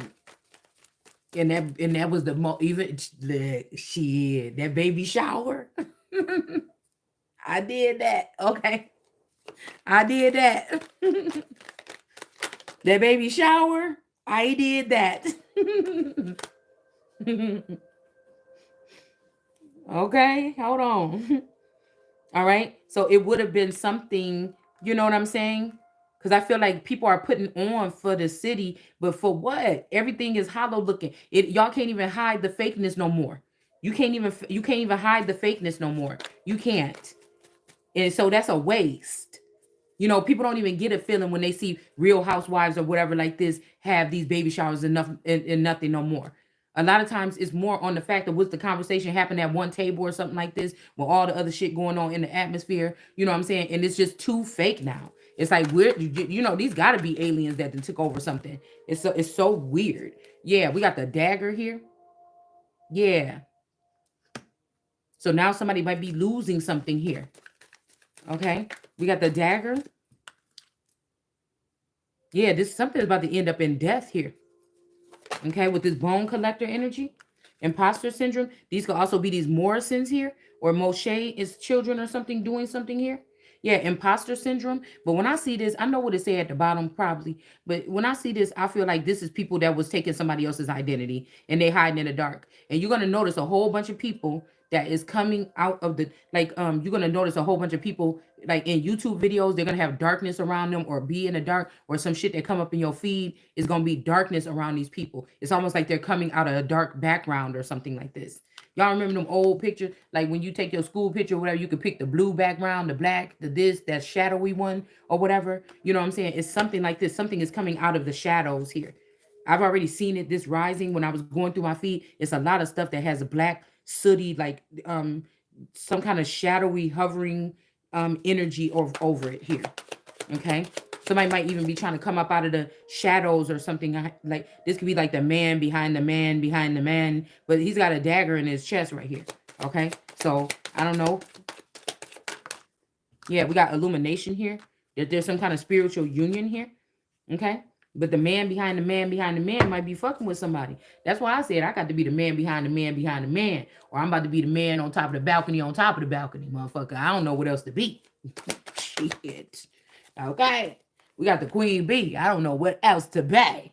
and that was the even the shit, that baby shower. I did that, okay? I did that. That baby shower, I did that. Okay, hold on. All right. So it would have been something, you know what I'm saying? Because I feel like people are putting on for the city, but for what? Everything is hollow looking. Y'all can't even hide the fakeness no more. You can't even hide the fakeness no more. You can't. And so that's a waste. People don't even get a feeling when they see Real Housewives or whatever like this have these baby showers and nothing no more. A lot of times it's more on the fact of what's the conversation happened at one table or something like this with all the other shit going on in the atmosphere. You know what I'm saying? And it's just too fake now. It's like weird. These got to be aliens that took over something. It's so weird. Yeah, we got the dagger here. Yeah. So now somebody might be losing something here. Okay. We got the dagger. Yeah, this something is about to end up in death here. Okay, with this bone collector energy, imposter syndrome. These could also be these Morrisons here, or Moshe is children or something doing something here. Yeah, imposter syndrome. But when I see this, I know what it say at the bottom probably. But when I see this, I feel like this is people that was taking somebody else's identity and they hiding in the dark. And you're gonna notice a whole bunch of people that is coming out of the you're gonna notice a whole bunch of people like in YouTube videos, they're gonna have darkness around them or be in the dark, or some shit that come up in your feed is gonna be darkness around these people. It's almost like they're coming out of a dark background or something like this. Y'all remember them old pictures? Like when you take your school picture or whatever, you could pick the blue background, the black, the this, that shadowy one, or whatever. You know what I'm saying? It's something like this. Something is coming out of the shadows here. I've already seen it this rising when I was going through my feed. It's a lot of stuff that has a black, sooty, like some kind of shadowy hovering energy over it here. Okay. Somebody might even be trying to come up out of the shadows or something. Like this could be like the man behind the man behind the man, but he's got a dagger in his chest right here. Okay. So I don't know. Yeah, we got illumination here. That there's some kind of spiritual union here. Okay. But the man behind the man behind the man might be fucking with somebody. That's why I said I got to be the man behind the man behind the man. Or I'm about to be the man on top of the balcony on top of the balcony, motherfucker. I don't know what else to be. Shit. Okay. We got the queen bee. I don't know what else to be.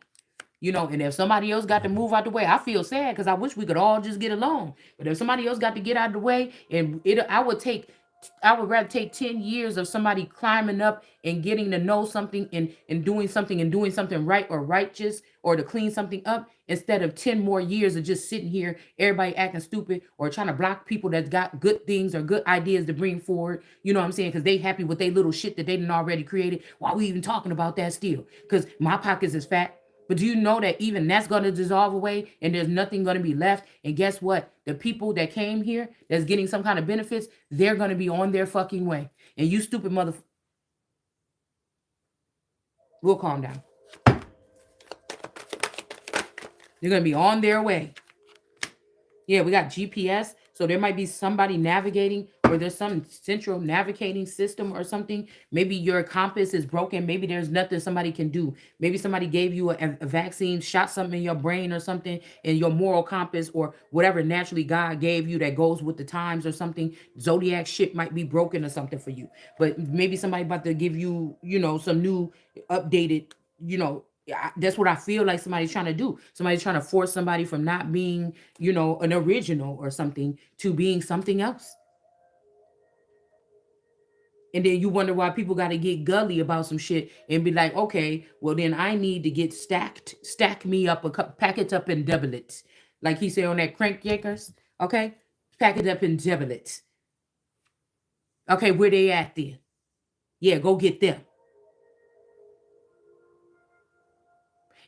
And if somebody else got to move out the way, I feel sad because I wish we could all just get along. But if somebody else got to get out of the way, and I would rather take 10 years of somebody climbing up and getting to know something and doing something right or righteous or to clean something up instead of 10 more years of just sitting here, everybody acting stupid or trying to block people that got good things or good ideas to bring forward. You know what I'm saying? Because they happy with their little shit that they done already created. Why we even talking about that still? Because my pockets is fat. But do you know that even that's going to dissolve away and there's nothing going to be left? And guess what? The people that came here that's getting some kind of benefits, they're going to be on their fucking way. And you stupid mother... We'll calm down. They're going to be on their way. Yeah, we got GPS. So there might be somebody navigating, or there's some central navigating system or something. Maybe your compass is broken. Maybe there's nothing somebody can do. Maybe somebody gave you a vaccine, shot something in your brain or something, and your moral compass or whatever naturally God gave you that goes with the times or something. Zodiac shit might be broken or something for you. But maybe somebody about to give you, some new updated, that's what I feel like somebody's trying to do. Somebody's trying to force somebody from not being, an original or something to being something else. And then you wonder why people got to get gully about some shit and be like, okay, well then I need to get stack me up pack it up and double it. Like he said on that Crank Yakers. Okay. Pack it up and double it. Okay. Where they at then? Yeah. Go get them.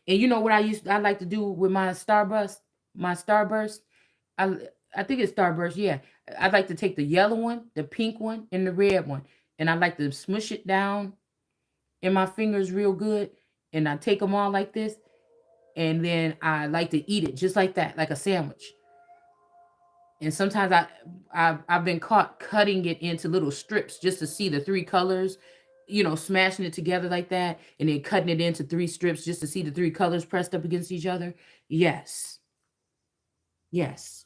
And you know what I like to do with my Starburst? My Starburst? I I think it's Starburst, yeah. I like to take the yellow one, the pink one, and the red one. And I like to smush it down in my fingers real good. And I take them all like this. And then I like to eat it just like that, like a sandwich. And sometimes I've been caught cutting it into little strips just to see the three colors, smashing it together like that, and then cutting it into three strips just to see the three colors pressed up against each other. Yes. Yes.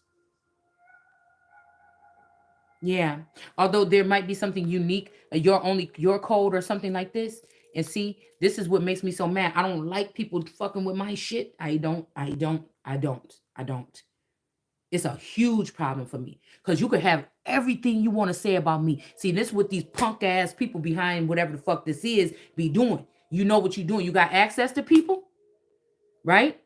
Yeah. Although there might be something unique, your code or something like this. And see, this is what makes me so mad. I don't like people fucking with my shit. I don't. It's a huge problem for me because you could have everything you want to say about me. See, this is what these punk ass people behind whatever the fuck this is be doing. You know what you're doing. You got access to people, right?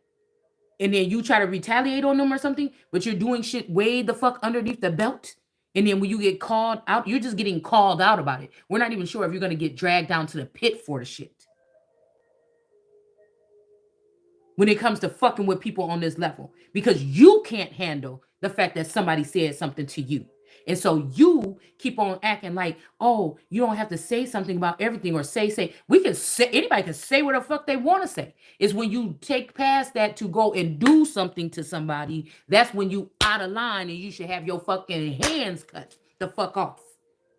And then you try to retaliate on them or something, but you're doing shit way the fuck underneath the belt. And then when you get called out, you're just getting called out about it. We're not even sure if you're going to get dragged down to the pit for the shit. when it comes to fucking with people on this level, because you can't handle the fact that somebody said something to you. And so you keep on acting like, oh, you don't have to say something about everything, or say. We can say, anybody can say what the fuck they want to say. It's when you take past that to go and do something to somebody, that's when you out of line, and you should have your fucking hands cut the fuck off.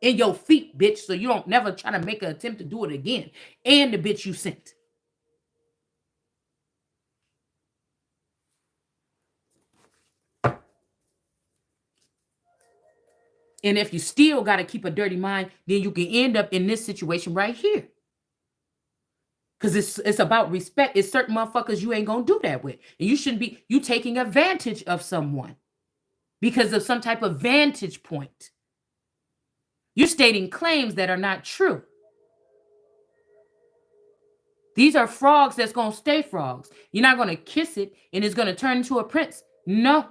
And your feet, bitch, so you don't never try to make an attempt to do it again. And the bitch you sent. And if you still got to keep a dirty mind, then you can end up in this situation right here. Because it's about respect. It's certain motherfuckers you ain't going to do that with. And you shouldn't be, you taking advantage of someone because of some type of vantage point. You're stating claims that are not true. These are frogs that's going to stay frogs. You're not going to kiss it and it's going to turn into a prince. No.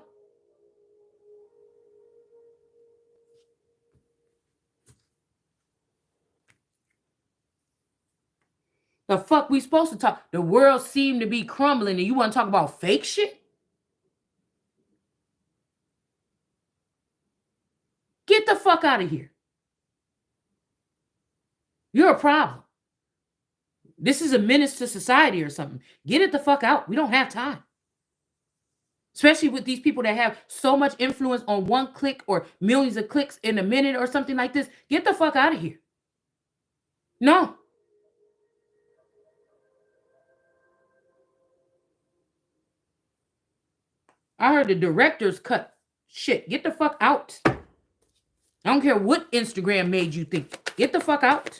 The fuck we supposed to talk? The world seemed to be crumbling and you want to talk about fake shit? Get the fuck out of here. You're a problem. This is a menace to society or something. Get it the fuck out. We don't have time. Especially with these people that have so much influence on one click or millions of clicks in a minute or something like this. Get the fuck out of here. No. I heard the directors cut. Shit, get the fuck out. I don't care what Instagram made you think. Get the fuck out.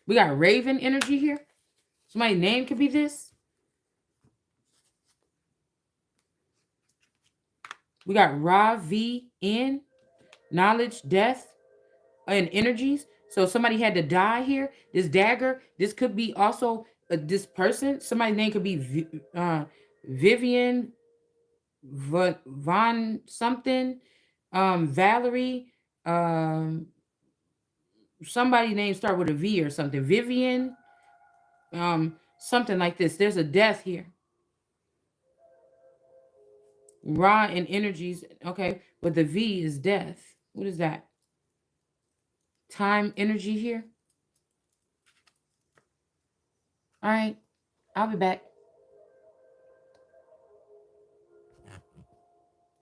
We got Raven energy here. Somebody's name could be this. We got Ra V N, knowledge, death, and energies. So somebody had to die here. This dagger. This could be also this person. Somebody's name could be Vivian Von something. Valerie. Somebody's name start with a V or something. Vivian. Something like this. There's a death here. Ra and energies. Okay, but the V is death. What is that? Time energy here. All right, I'll be back.